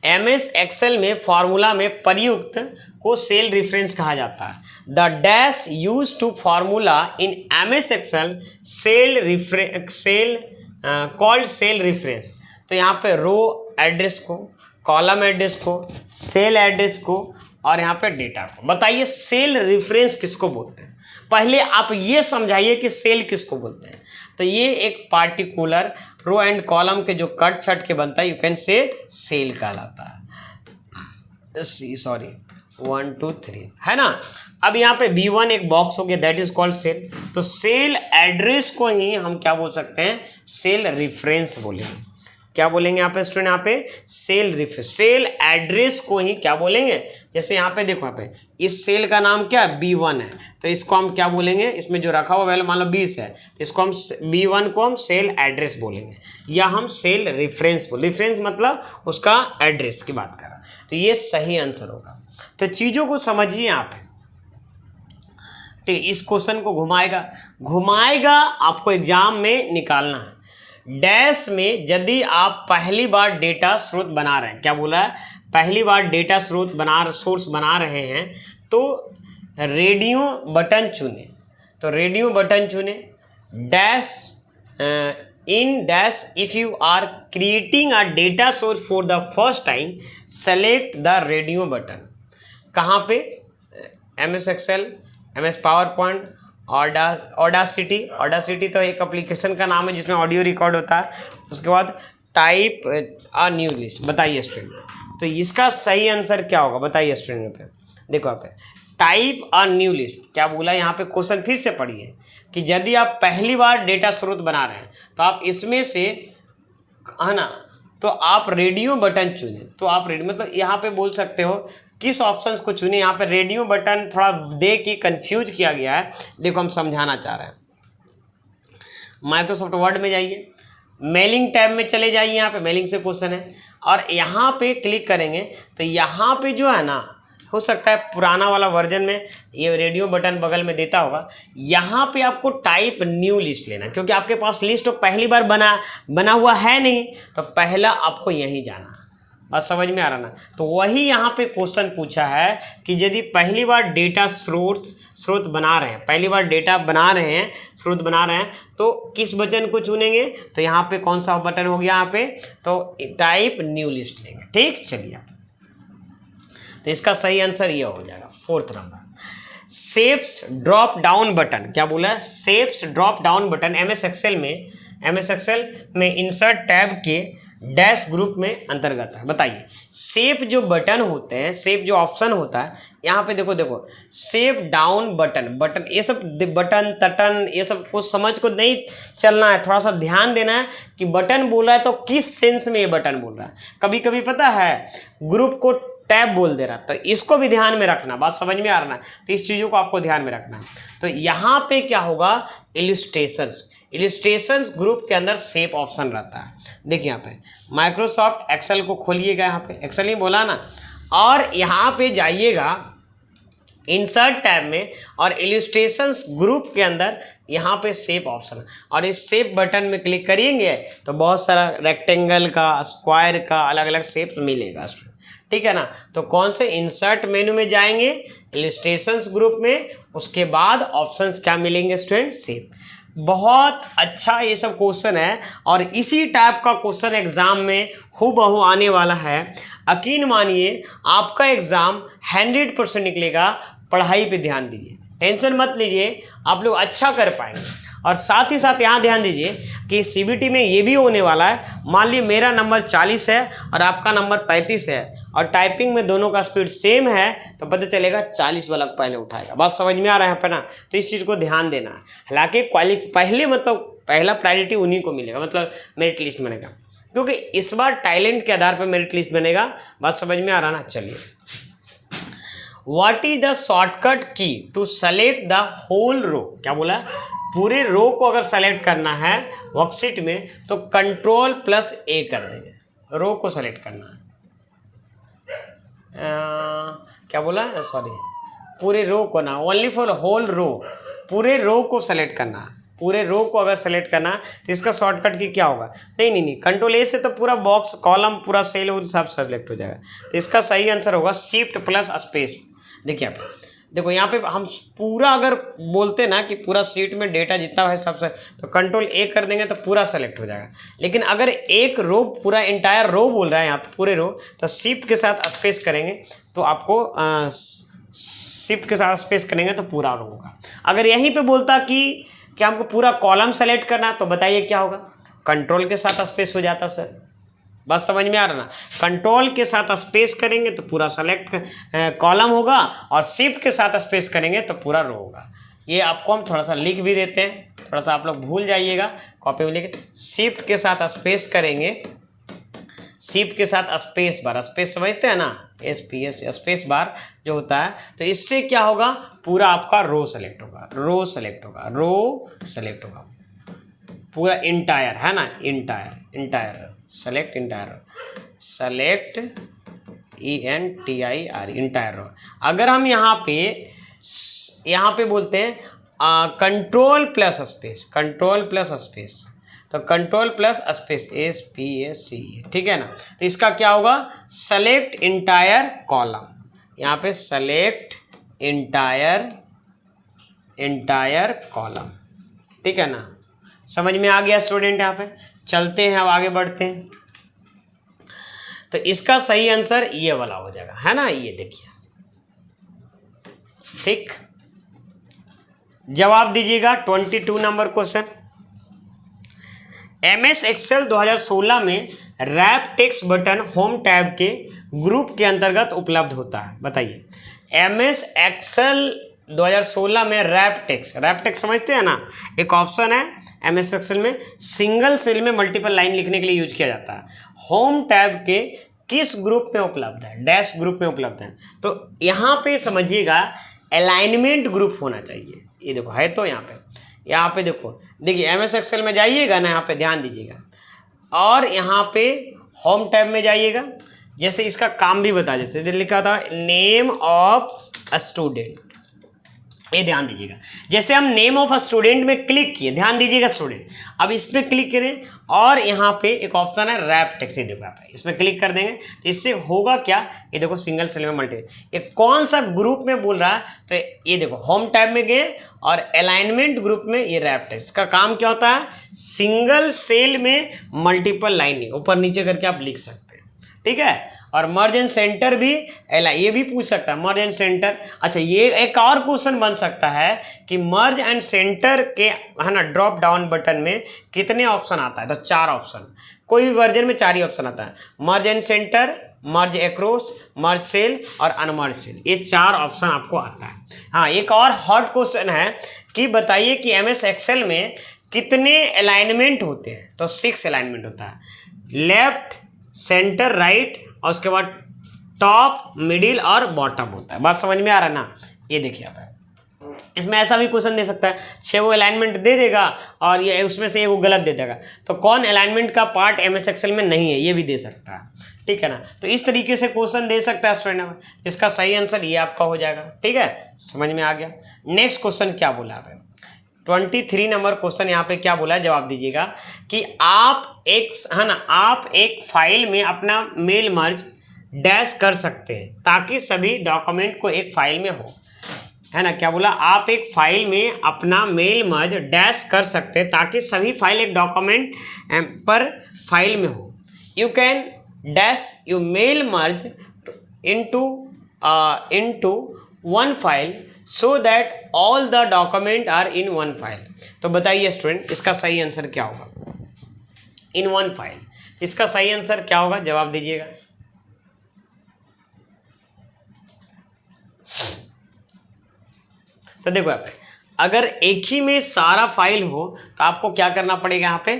MS एक्सेल में फॉर्मूला में प्रयुक्त को सेल रेफरेंस कहा जाता है। The dash use to formula in MS Excel cell called cell reference. तो यहाँ पे रो एड्रेस को, कॉलम एड्रेस को, सेल एड्रेस को और यहाँ पे डेटा को। बताइए सेल रेफरेंस किसको बोलते हैं, पहले आप ये समझाइए कि सेल किसको बोलते हैं। तो ये एक पार्टिकुलर रो एंड कॉलम के जो कट छट के बनता है, यू कैन से सेल कहलाता है। सॉरी 1 2 3 है ना। अब यहाँ पे B1 एक बॉक्स हो गया, दैट इज कॉल्ड सेल। तो सेल एड्रेस को ही हम क्या बोल सकते हैं, सेल रेफरेंस बोलेंगे। क्या बोलेंगे यहाँ पे स्टूडेंट, यहाँ पे सेल रेफरेंस, सेल एड्रेस को ही क्या बोलेंगे। जैसे यहाँ पे देखो, यहाँ पे इस सेल का नाम क्या है, B1 है, तो इसको हम क्या बोलेंगे, इसमें जो रखा हुआ वैल्यू मान लो 20 है, तो इसको हम B1 को हम सेल एड्रेस बोलेंगे, या हम सेल रेफरेंस बोल, रेफरेंस मतलब उसका एड्रेस की बात कर रहा है। तो ये सही आंसर होगा। तो चीज़ों को समझिए यहाँ पे, ठीक। इस क्वेश्चन को घुमाएगा आपको एग्जाम में निकालना है। डैश में यदि आप पहली बार डेटा स्रोत बना रहे हैं, क्या बोला है, पहली बार डेटा स्रोत सोर्स बना रहे हैं, तो रेडियो बटन चुने। तो रेडियो बटन चुने, dash in dash if you are creating a data source for the first time select the radio button. कहाँ पे, MS Excel, MS PowerPoint, Audacity तो एक एप्लीकेशन का नाम है जिसमें ऑडियो रिकॉर्ड होता है। उसके बाद टाइप अ न्यू लिस्ट। बताइए स्टूडेंट, तो इसका सही आंसर क्या होगा, बताइए स्टूडेंट। पे देखो यहाँ पे टाइप अ न्यू लिस्ट क्या बोला, यहाँ पे क्वेश्चन फिर से पढ़िए कि यदि आप पहली बार डेटा स्रोत बना रहे हैं तो आप इसमें से, है ना, तो आप रेडियो बटन चुने। तो आप मतलब यहाँ पे बोल सकते हो किस ऑप्शंस को चुने। यहाँ पे रेडियो बटन थोड़ा दे के कंफ्यूज किया गया है, देखो हम समझाना चाह रहे हैं। माइक्रोसॉफ्ट वर्ड में जाइए, मेलिंग टैब में चले जाइए, यहाँ पे मेलिंग से क्वेश्चन है, और यहाँ पे क्लिक करेंगे तो यहाँ पे जो है ना, हो सकता है पुराना वाला वर्जन में ये रेडियो बटन बगल में देता होगा। यहाँ पे आपको टाइप न्यू लिस्ट लेना, क्योंकि आपके पास लिस्ट तो पहली बार बना हुआ है नहीं, तो पहला आपको यहीं जाना। बात समझ में आ रहा ना। तो वही यहाँ पे क्वेश्चन पूछा है कि यदि पहली बार डेटा स्रोत बना रहे हैं, पहली बार डेटा बना रहे हैं, स्रोत बना रहे हैं, तो किस बटन को चुनेंगे। तो यहाँ पे कौन सा बटन हो गया, यहाँ पे तो टाइप न्यू लिस्ट लेंगे, ठीक। चलिए, तो इसका सही आंसर ये हो जाएगा 4th number. Shapes drop down button, क्या बोला है, shapes drop down button MS Excel में इंसर्ट टैब के डैश ग्रुप में अंतर्गत है। बताइए शेप जो बटन होते हैं, शेप जो ऑप्शन होता है, यहाँ पे देखो शेप डाउन बटन, ये सब बटन तटन ये सब कुछ समझ को नहीं चलना है, थोड़ा सा ध्यान देना है कि बटन बोल रहा है तो किस सेंस में ये बटन बोल रहा है। कभी कभी पता है ग्रुप को टैब बोल दे रहा, तो इसको भी ध्यान में रखना। बात समझ में आ रहा है, तो इस चीज़ों को आपको ध्यान में रखना है। तो यहाँ पे क्या होगा, इलिस्ट्रेशंस ग्रुप के अंदर शेप ऑप्शन रहता है। देखिए यहाँ पे माइक्रोसॉफ्ट एक्सेल को खोलिएगा, यहाँ पे एक्सेल ही बोला ना, और यहाँ पे जाइएगा इंसर्ट टैब में, और इलिस्ट्रेशंस ग्रुप के अंदर यहाँ पे शेप ऑप्शन, और इस शेप बटन में क्लिक करेंगे तो बहुत सारा रेक्टेंगल का, स्क्वायर का अलग अलग शेप मिलेगा, ठीक है ना। तो कौन से इंसर्ट मेनू में जाएंगे, इलिस्ट्रेशंस ग्रुप में, उसके बाद ऑप्शंस क्या मिलेंगे स्टूडेंट, शेप। बहुत अच्छा ये सब क्वेश्चन है, और इसी टाइप का क्वेश्चन एग्जाम में हूबहू आने वाला है। यकीन मानिए आपका एग्जाम 100% निकलेगा। पढ़ाई पे ध्यान दीजिए, टेंशन मत लीजिए, आप लोग अच्छा कर पाएंगे। और साथ ही साथ यहाँ ध्यान दीजिए कि सीबीटी में ये भी होने वाला है, मान लीजिए मेरा नंबर 40 है और आपका नंबर 35 है और टाइपिंग में दोनों का स्पीड सेम है, तो पता चलेगा 40 वाला पहले उठाएगा। बात समझ में आ रहा है पे ना? तो इस चीज़ को ध्यान देना है। हालांकि पहले मतलब पहला प्रायोरिटी उन्हीं को मिलेगा, मतलब मेरिट लिस्ट बनेगा, क्योंकि इस बार टैलेंट के आधार पर मेरिट लिस्ट बनेगा। बात समझ में आ रहा ना? चलिए, व्हाट इज द शॉर्टकट की टू सेलेक्ट द होल रो? क्या बोला? पूरे रो को अगर सेलेक्ट करना है वर्कशीट में तो Ctrl+A कर देंगे, रो को सेलेक्ट करना है। क्या बोला? सॉरी, पूरे रो को ना, ओनली फॉर होल रो, पूरे रो को सेलेक्ट करना है। पूरे रो को अगर सेलेक्ट करना तो इसका शॉर्टकट की क्या होगा? नहीं, Ctrl+A से तो पूरा बॉक्स, कॉलम, पूरा सेल वो सब सेलेक्ट हो जाएगा। तो इसका सही आंसर होगा Shift+S। देखिए आप, देखो यहाँ पे हम पूरा अगर बोलते ना कि पूरा सीट में डेटा जितना है सबसे, तो Ctrl+A कर देंगे तो पूरा सेलेक्ट हो जाएगा। लेकिन अगर एक रो, पूरा इंटायर रो बोल रहा है यहाँ पे, पूरे रो, तो शिफ्ट के साथ स्पेस करेंगे तो आपको शिफ्ट के साथ स्पेस करेंगे तो पूरा रो होगा। अगर यहीं पे बोलता कि हमको पूरा कॉलम सेलेक्ट करना, तो बताइए क्या होगा? कंट्रोल के साथ स्पेस हो जाता सर। बस समझ में आ रहा ना? कंट्रोल के साथ स्पेस करेंगे तो पूरा सेलेक्ट कॉलम होगा और शिफ्ट के साथ स्पेस करेंगे तो पूरा रो होगा। ये आपको हम थोड़ा सा लिख भी देते हैं, थोड़ा सा आप लोग भूल जाइएगा, कॉपी में लिख, शिफ्ट के साथ स्पेस करेंगे, शिफ्ट के साथ स्पेस बार, स्पेस समझते हैं ना? SPS स्पेस बार जो होता है, तो इससे क्या होगा? पूरा आपका रो सेलेक्ट होगा, रो सेलेक्ट होगा, रो सेलेक्ट होगा, पूरा इंटायर है ना? Entire select, entire select, ENTIR, entire row. अगर हम यहाँ पे बोलते हैं Ctrl+स्पेस, Ctrl+स्पेस, तो Ctrl+स्पेस SPAC, ठीक है ना? तो इसका क्या होगा? सेलेक्ट इंटायर कॉलम, यहाँ पे सेलेक्ट इंटायर कॉलम, ठीक है ना? समझ में आ गया स्टूडेंट? यहाँ पे चलते हैं, अब आगे बढ़ते हैं। तो इसका सही आंसर ये वाला हो जाएगा, है ना? ये देखिए, ठीक, जवाब दीजिएगा। 22 नंबर क्वेश्चन, MS एक्सेल 2016 में wrap text button home tab के ग्रुप के अंतर्गत उपलब्ध होता है। बताइए, MS एक्सेल 2016 में रैप टेक्स्ट समझते हैं ना? एक ऑप्शन है MS एक्सेल में, सिंगल सेल में मल्टीपल लाइन लिखने के लिए यूज किया जाता है। होम टैब के किस ग्रुप में उपलब्ध है? डैश ग्रुप में उपलब्ध है। तो यहाँ पे समझिएगा अलाइनमेंट ग्रुप होना चाहिए। ये देखो है, तो यहाँ पे देखिए MS एक्सेल में जाइएगा ना, यहाँ पे ध्यान दीजिएगा, और यहाँ पे होम टैब में जाइएगा। जैसे इसका काम भी बता देते थे, लिखा था नेम ऑफ अ स्टूडेंट, ये ध्यान दीजिएगा। जैसे हम नेम ऑफ अ स्टूडेंट में क्लिक किए, ध्यान दीजिएगा स्टूडेंट, अब इस पर क्लिक करें और यहाँ पे एक ऑप्शन है रैप टेक्स्ट, ये देखो, आप इस पर क्लिक कर देंगे तो इससे होगा क्या? ये देखो, सिंगल सेल में मल्टी, ये कौन सा ग्रुप में बोल रहा है? तो ये देखो, होम टैब में गए और अलाइनमेंट ग्रुप में ये रैप टेक्स्ट का काम क्या होता है? सिंगल सेल में मल्टीपल लाइनिंग ऊपर नीचे करके आप लिख सकते हैं, ठीक है? और मर्ज एंड सेंटर भी ये भी पूछ सकता है, मर्ज एंड सेंटर। अच्छा, ये एक और क्वेश्चन बन सकता है कि मर्ज एंड सेंटर के, है ना, ड्रॉप डाउन बटन में कितने ऑप्शन आता है? तो 4 ऑप्शन, कोई भी वर्जन में 4 ही ऑप्शन आता है, merge and center, merge across, merge cell और अनमर्ज सेल, ये 4 ऑप्शन आपको आता है। हाँ, एक और हॉट क्वेश्चन है कि बताइए कि MS एक्सेल में कितने अलाइनमेंट होते हैं? तो 6 अलाइनमेंट होता है, लेफ्ट, सेंटर, राइट, और उसके बाद टॉप, मिडिल और बॉटम होता है। बात समझ में आ रहा है ना? ये देखिए आप, इसमें ऐसा भी क्वेश्चन दे सकता है, 6 वो अलाइनमेंट दे देगा और ये उसमें से वो गलत दे देगा, तो कौन अलाइनमेंट का पार्ट MS एक्सेल में नहीं है, ये भी दे सकता है, ठीक है ना? तो इस तरीके से क्वेश्चन दे सकता है स्टूडेंट। इसका सही आंसर ये आपका हो जाएगा, ठीक है? समझ में आ गया। नेक्स्ट क्वेश्चन क्या बोला है? 23 नंबर क्वेश्चन यहाँ पे क्या बोला है? जवाब दीजिएगा कि आप एक फाइल में अपना मेल मर्ज डैश कर सकते हैं ताकि सभी डॉक्यूमेंट को एक फाइल में हो, है ना? क्या बोला? आप एक फाइल में अपना मेल मर्ज डैश कर सकते हैं ताकि सभी फाइल एक डॉक्यूमेंट पर फाइल में हो। You can dash you mail merge into one file so that all the document are in one file। तो बताइए स्टूडेंट इसका सही आंसर क्या होगा इन वन फाइल, इसका सही आंसर क्या होगा, जवाब दीजिएगा। तो देखो यहाँ पे अगर एक ही में सारा फाइल हो तो आपको क्या करना पड़ेगा, यहाँ पे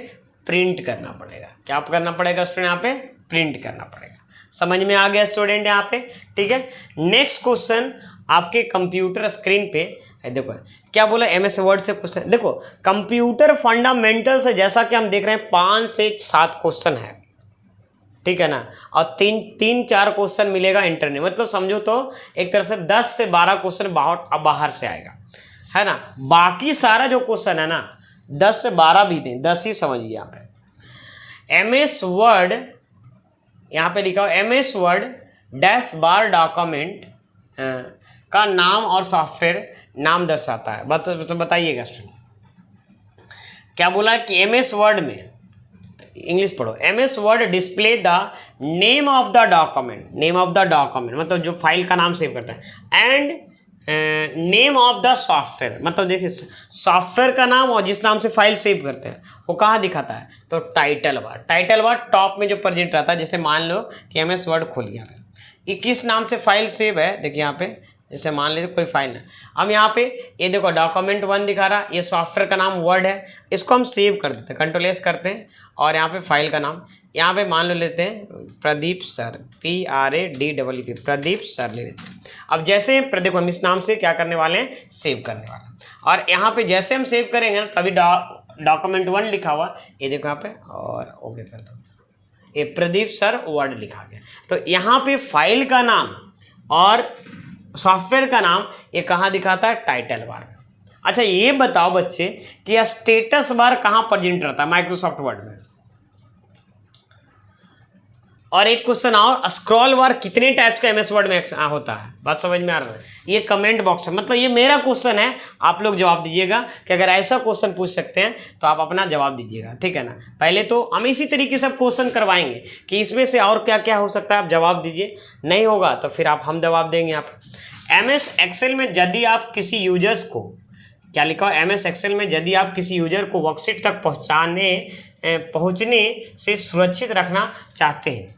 प्रिंट करना पड़ेगा। क्या करना पड़ेगा स्टूडेंट, यहाँ पे प्रिंट करना पड़ेगा। समझ में आ गया स्टूडेंट यहाँ पे, ठीक है। नेक्स्ट क्वेश्चन आपके कंप्यूटर स्क्रीन पे देखो क्या बोला, एमएस वर्ड से क्वेश्चन। देखो कंप्यूटर फंडामेंटल से जैसा कि हम देख रहे हैं 5 से 7 क्वेश्चन है, ठीक है ना, और तीन चार क्वेश्चन मिलेगा इंटरनेट, मतलब समझो तो एक तरह से 10 से 12 क्वेश्चन बाहर से आएगा, है ना। बाकी सारा जो क्वेश्चन है ना 10 से 12 भी नहीं, 10 ही समझिए। यहाँ पे एमएस वर्ड, यहाँ पे लिखा हो एमएस वर्ड डैश बार डॉक्यूमेंट का नाम और सॉफ्टवेयर नाम दर्शाता है। बताइएगा क्या बोला कि एमएस वर्ड में, इंग्लिश पढ़ो, MS word display the name of the document, name of the document मतलब जो फाइल का नाम सेव करता है, and name of the software, मतलब देखिए सॉफ्टवेयर का नाम और जिस नाम से फाइल सेव करते हैं वो कहाँ दिखाता है, तो title bar. Title bar top में जो प्रेजेंट रहता है, जैसे मान लो कि एमएस वर्ड खोल लिया है, ये किस नाम से फाइल सेव है, देखिए यहाँ पे जैसे मान लीजिए कोई फाइल है, हम यहाँ पे ये देखो डॉक्यूमेंट 1 दिखा रहा, ये सॉफ्टवेयर का नाम वर्ड है, इसको हम सेव कर देते हैं, कंट्रोल एस करते हैं और यहाँ पे फाइल का नाम यहाँ पे मान लो लेते हैं Pradeep sir, PRADEEP, Pradeep sir ले लेते हैं। अब जैसे देखो हम इस नाम से क्या करने वाले हैं, सेव करने वाले हैं, और यहाँ पे जैसे हम सेव करेंगे ना तभी डॉक्यूमेंट 1 लिखा हुआ, ये देखो यहाँ पे, और ओके कर दो, ये प्रदीप सर वर्ड लिखा गया। तो यहाँ पे फाइल का नाम और सॉफ्टवेयर का नाम ये कहाँ दिखाता है, टाइटल बार। अच्छा ये बताओ बच्चे कि यह स्टेटस बार कहाँ प्रेजेंट रहता है माइक्रोसॉफ्ट वर्ड में। और एक क्वेश्चन और, स्क्रॉल बार कितने टाइप्स का एमएस वर्ड में होता है, बात समझ में आ रहा है। ये कमेंट बॉक्स है, मतलब ये मेरा क्वेश्चन है, आप लोग जवाब दीजिएगा कि अगर ऐसा क्वेश्चन पूछ सकते हैं तो आप अपना जवाब दीजिएगा, ठीक है ना। पहले तो हम इसी तरीके से क्वेश्चन करवाएंगे कि इसमें से और क्या क्या हो सकता है, आप जवाब दीजिए, नहीं होगा तो फिर हम जवाब देंगे। आप एमएस एक्सेल में यदि आप किसी यूजर्स को, क्या लिखा हो, एमएस एक्सेल में यदि आप किसी यूजर को वर्कशीट तक पहुंचने से सुरक्षित रखना चाहते हैं,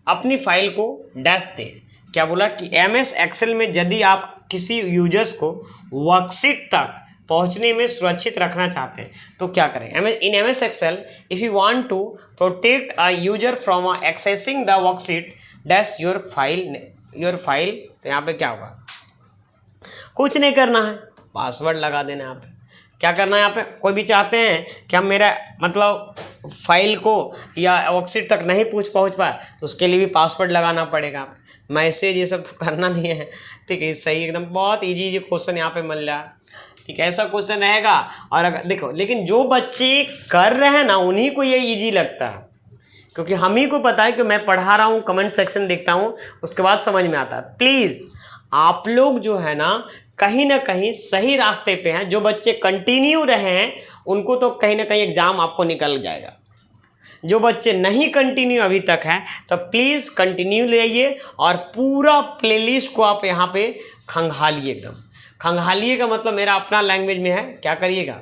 अपनी फाइल को डैश दें। क्या बोला कि एमएस एक्सेल में यदि आप किसी यूजर्स को वर्कशीट तक पहुंचने में सुरक्षित रखना चाहते हैं तो क्या करें, in MS Excel if you want to protect a user from accessing the worksheet dash your file, तो यहाँ पे क्या होगा, कुछ नहीं करना है, पासवर्ड लगा देना है। यहाँ पे क्या करना है, यहाँ पे कोई भी चाहते हैं कि हम मेरा मतलब फाइल को या वर्कशीट तक नहीं पहुँच पाए तो उसके लिए भी पासवर्ड लगाना पड़ेगा, मैसेज ये सब तो करना नहीं है, ठीक है। सही एकदम बहुत इजी क्वेश्चन यहाँ पे मिल रहा है, ठीक है, ऐसा क्वेश्चन रहेगा। और अगर देखो लेकिन जो बच्चे कर रहे हैं ना उन्हीं को ये ईजी लगता है, क्योंकि हम ही को पता है कि मैं पढ़ा रहा हूँ, कमेंट सेक्शन देखता हूँ, उसके बाद समझ में आता है। प्लीज़ आप लोग जो है ना कहीं ना कहीं सही रास्ते पे हैं, जो बच्चे कंटिन्यू रहे हैं उनको तो कहीं ना कहीं एग्ज़ाम आपको निकल जाएगा। जो बच्चे नहीं कंटिन्यू अभी तक हैं तो प्लीज़ कंटिन्यू लाइए और पूरा प्लेलिस्ट को आप यहाँ पे खंगालिए, एकदम खंगालिए का मतलब मेरा अपना लैंग्वेज में है, क्या करिएगा,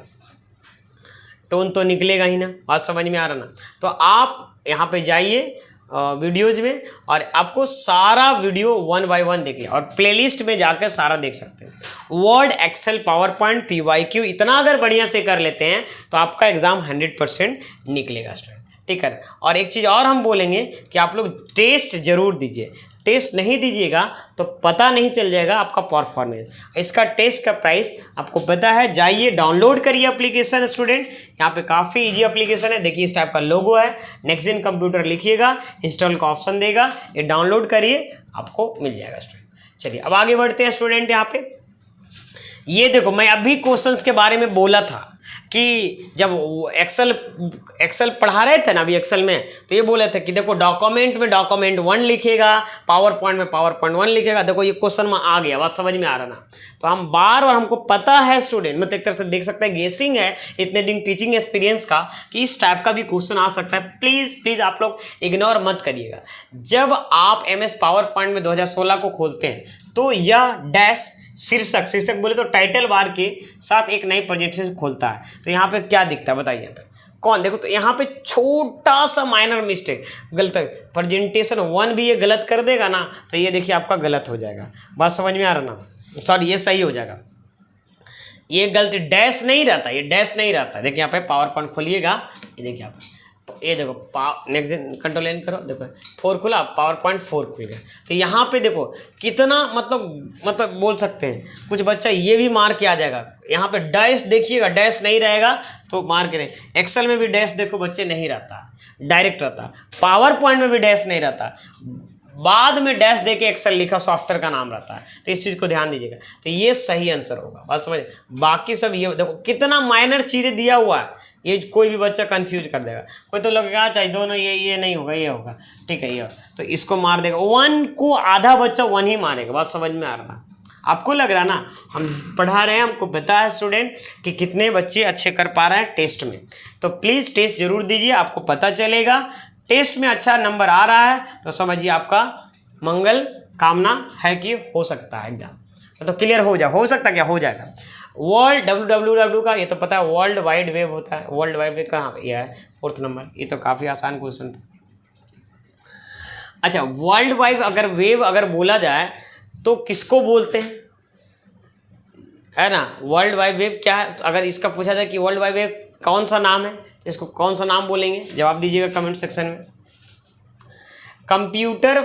टोन तो निकलेगा ही ना, बात समझ में आ रहा ना। तो आप यहाँ पे जाइए वीडियोज़ में और आपको सारा वीडियो 1 बाय 1 देखिए, और प्लेलिस्ट में जाकर सारा देख सकते हैं। Word, Excel, PowerPoint, PYQ इतना अगर बढ़िया से कर लेते हैं तो आपका एग्ज़ाम 100% निकलेगा स्टूडेंट, ठीक है। और एक चीज़ और हम बोलेंगे कि आप लोग टेस्ट ज़रूर दीजिए, टेस्ट नहीं दीजिएगा तो पता नहीं चल जाएगा आपका परफॉर्मेंस। इसका टेस्ट का प्राइस आपको पता है, जाइए डाउनलोड करिए एप्लीकेशन स्टूडेंट, यहाँ पे काफ़ी इजी एप्लीकेशन है, देखिए इस टाइप का लोगो है, नेक्स्ट जेन कंप्यूटर लिखिएगा, इंस्टॉल का ऑप्शन देगा, ये डाउनलोड करिए आपको मिल जाएगा स्टूडेंट। चलिए अब आगे बढ़ते हैं स्टूडेंट। यहाँ पे ये देखो मैं अभी क्वेश्चंस के बारे में बोला था कि जब एक्सेल पढ़ा रहे थे ना अभी एक्सेल में, तो ये बोले थे कि देखो डॉक्यूमेंट में डॉक्यूमेंट 1 लिखेगा, पावर पॉइंट में पावर पॉइंट 1 लिखेगा। देखो ये क्वेश्चन में आ गया, बात समझ में आ रहा ना। तो हम बार बार हमको पता है स्टूडेंट, मतलब एक तरह से देख सकते हैं गेसिंग है इतने दिन टीचिंग एक्सपीरियंस का कि इस टाइप का भी क्वेश्चन आ सकता है। प्लीज़ आप लोग इग्नोर मत करिएगा। जब आप MS पावर पॉइंट में 2016 को खोलते हैं तो यह डैश शीर्षक, शीर्षक बोले तो टाइटल बार के साथ एक नई प्रेजेंटेशन खोलता है। तो यहाँ पे क्या दिखता है बताइए, यहाँ पे कौन, देखो तो यहाँ पे छोटा सा माइनर मिस्टेक गलत है, प्रेजेंटेशन 1 भी ये गलत कर देगा ना तो ये देखिए आपका गलत हो जाएगा। बात समझ में आ रहा ना, सॉरी ये सही हो जाएगा, ये गलती डैश नहीं रहता, ये डैश नहीं रहता। देखिए यहाँ पे पावर पॉइंट खोलिएगा, ये देखिए आप, ये देखो नेक्स्ट कंट्रोल एन करो, देखो 4 खुला, पावर पॉइंट 4 खुल गया। तो यहाँ पे देखो कितना मतलब बोल सकते हैं कुछ बच्चा ये भी मार के आ जाएगा। यहाँ पे डैश देखिएगा, डैश नहीं रहेगा तो मार के नहीं। एक्सेल में भी डैश देखो बच्चे नहीं रहता, डायरेक्ट रहता। पावर पॉइंट में भी डैश नहीं रहता, बाद में डैश देके एक्सेल लिखा सॉफ्टवेयर का नाम रहता है। तो इस चीज़ को ध्यान दीजिएगा, तो ये सही आंसर होगा। बात समझ, बाकी सब ये देखो कितना माइनर चीज़ें दिया हुआ है, ये कोई भी बच्चा कंफ्यूज कर देगा। कोई तो लगेगा चाहिए दोनों ये नहीं होगा, ये होगा, ठीक है ये, तो इसको मार देगा। 1 को आधा बच्चा 1 ही मारेगा। बात समझ में आ रहा, आपको लग रहा ना हम पढ़ा रहे हैं, हमको पता है स्टूडेंट कि कितने बच्चे अच्छे कर पा रहे हैं टेस्ट में। तो प्लीज़ टेस्ट जरूर दीजिए, आपको पता चलेगा। टेस्ट में अच्छा नंबर आ रहा है तो समझिए आपका मंगल कामना है कि हो सकता है एग्जाम तो क्लियर हो सकता क्या हो जाएगा। वर्ल्ड www का ये तो पता है, वर्ल्ड वाइड वेब होता है। वर्ल्ड वाइड वेब कहाँ पे, यह है 4th नंबर। ये तो काफ़ी आसान क्वेश्चन था। अच्छा, वर्ल्ड वाइड अगर वेब अगर बोला जाए तो किसको बोलते हैं, है ना। वर्ल्ड वाइड वेब क्या है, तो अगर इसका पूछा जाए कि वर्ल्ड वाइड वेब कौन सा नाम है, इसको कौन सा नाम बोलेंगे, जवाब दीजिएगा कमेंट सेक्शन में। कंप्यूटर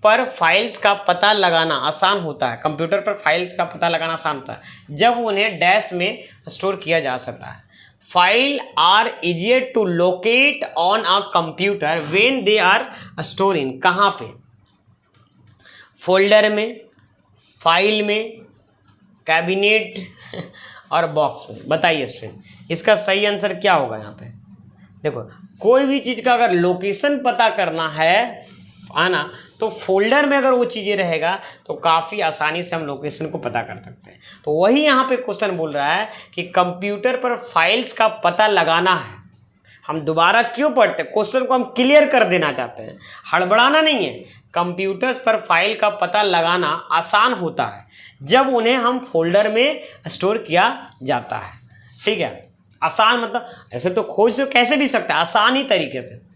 पर फाइल्स का पता लगाना आसान होता है, कंप्यूटर पर फाइल्स का पता लगाना आसान होता है जब उन्हें डैश में स्टोर किया जा सकता है। File are easier to locate on a computer when they are store in, कहाँ पे, फोल्डर में, फाइल में, कैबिनेट और बॉक्स में। बताइए स्टूडेंट इसका सही आंसर क्या होगा। यहाँ पे देखो कोई भी चीज़ का अगर लोकेशन पता करना है ना, तो फोल्डर में अगर वो चीज़ें रहेगा तो काफ़ी आसानी से हम लोकेशन को पता कर सकते हैं। तो वही यहाँ पे क्वेश्चन बोल रहा है कि कंप्यूटर पर फाइल्स का पता लगाना है। हम दोबारा क्यों पढ़ते हैं, क्वेश्चन को हम क्लियर कर देना चाहते हैं, हड़बड़ाना नहीं है। कंप्यूटर्स पर फाइल का पता लगाना आसान होता है जब उन्हें हम फोल्डर में स्टोर किया जाता है, ठीक है। आसान मतलब ऐसे तो खोज कैसे भी सकते हैं, आसान ही तरीके से।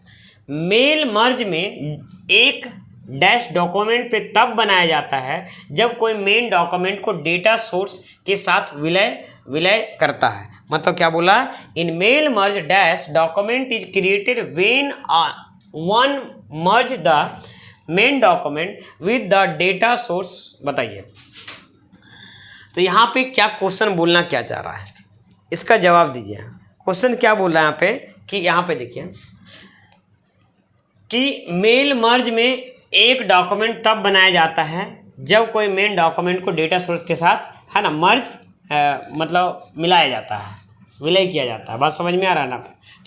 मेल मर्ज में एक डैश डॉक्यूमेंट पे तब बनाया जाता है जब कोई मेन डॉक्यूमेंट को डेटा सोर्स के साथ विलय करता है। मतलब क्या बोला, in mail merge dash document is created when one merge the main document with the data source. बताइए तो यहाँ पे क्या क्वेश्चन बोलना क्या चाह रहा है, इसका जवाब दीजिए। क्वेश्चन क्या बोल रहा है यहाँ पे कि यहाँ पे देखिए कि मेल मर्ज में एक डॉक्यूमेंट तब बनाया जाता है जब कोई मेन डॉक्यूमेंट को डेटा सोर्स के साथ, है ना, मर्ज मतलब मिलाया जाता है, विलय किया जाता है। बात समझ में आ रहा है ना।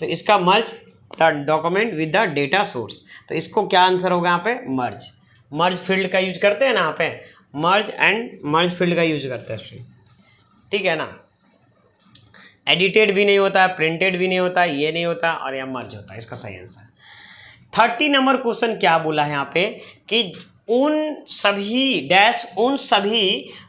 तो इसका merge the document with the data source, तो इसको क्या आंसर होगा यहाँ पे, मर्ज फील्ड का यूज करते हैं ना, यहाँ पे मर्ज फील्ड का यूज करते हैं, ठीक है ना। एडिटेड भी नहीं होता, प्रिंटेड भी नहीं होता, ये नहीं होता और यह मर्ज होता है, इसका सही आंसर। 30 नंबर क्वेश्चन क्या बोला है यहाँ पे कि उन सभी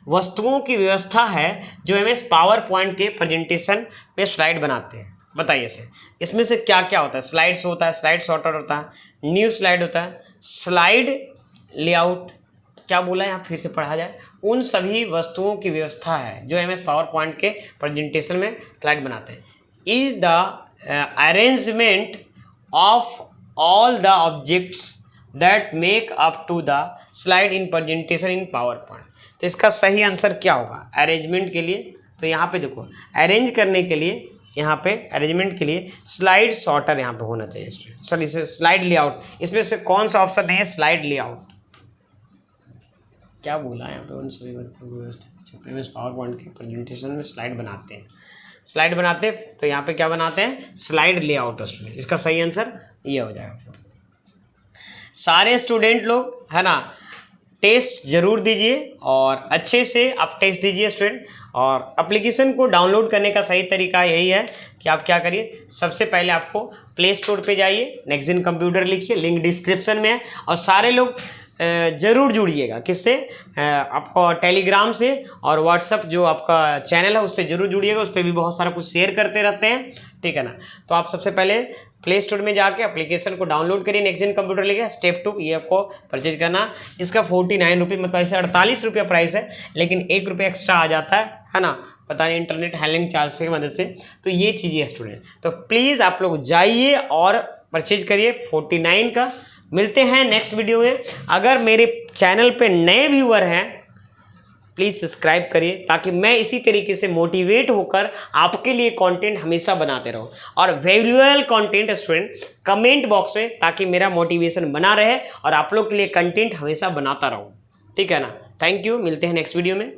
वस्तुओं की व्यवस्था है जो MS पावर पॉइंट के प्रेजेंटेशन में स्लाइड बनाते हैं। बताइए से इसमें से क्या क्या होता है, स्लाइड्स होता है, स्लाइड सॉर्टर होता है, न्यू स्लाइड होता है, स्लाइड लेआउट, क्या बोला है यहाँ फिर से पढ़ा जाए, उन सभी वस्तुओं की व्यवस्था है जो MS पावर पॉइंट के प्रेजेंटेशन में स्लाइड बनाते हैं। Is the arrangement of all the objects that make up to the slide in presentation in PowerPoint। तो इसका सही आंसर क्या होगा अरेंजमेंट के लिए। तो यहाँ पे देखो अरेंज करने के लिए, यहाँ पे अरेंजमेंट के लिए स्लाइड सॉर्टर यहाँ पे होना चाहिए। सर इसे स्लाइड लेआउट, इसमें से कौन सा ऑप्शन नहीं है, स्लाइड लेआउट। क्या बोला है यहाँ पे, उन सभी जो MS पावर पॉइंट के प्रेजेंटेशन में स्लाइड बनाते हैं, तो यहाँ पे क्या बनाते हैं, स्लाइड लेआउट। इसका सही आंसर ये हो जाएगा। सारे स्टूडेंट लोग, है ना, टेस्ट जरूर दीजिए और अच्छे से आप टेस्ट दीजिए स्टूडेंट। और एप्लीकेशन को डाउनलोड करने का सही तरीका यही है कि आप क्या करिए, सबसे पहले आपको प्ले स्टोर पे जाइए, नेक्स्ट जेन कंप्यूटर लिखिए, लिंक डिस्क्रिप्शन में है। और सारे लोग ज़रूर जुड़िएगा। किससे? आपको टेलीग्राम से, और व्हाट्सअप जो आपका चैनल है उससे ज़रूर जुड़िएगा। उस पर भी बहुत सारा कुछ शेयर करते रहते हैं, ठीक है ना। तो आप सबसे पहले प्ले स्टोर में जाके एप्लीकेशन को डाउनलोड करिए, नेक्स्ट जेन कंप्यूटर लेके। स्टेप 2 ये आपको परचेज करना। इसका 49 रुपये, मतलब इसे 48 रुपया प्राइस है, लेकिन 1 रुपया एक्स्ट्रा आ जाता है ना, पता नहीं इंटरनेट हैंडलिंग चार्ज की मदद से। तो ये चीज़ें है स्टूडेंट, तो प्लीज़ आप लोग जाइए और परचेज करिए 49 का। मिलते हैं नेक्स्ट वीडियो में। अगर मेरे चैनल पे नए व्यूअर हैं प्लीज़ सब्सक्राइब करिए, ताकि मैं इसी तरीके से मोटिवेट होकर आपके लिए कंटेंट हमेशा बनाते रहूं। और valuable content student comment box में, ताकि मेरा मोटिवेशन बना रहे और आप लोग के लिए कंटेंट हमेशा बनाता रहूं, ठीक है ना। थैंक यू, मिलते हैं नेक्स्ट वीडियो में।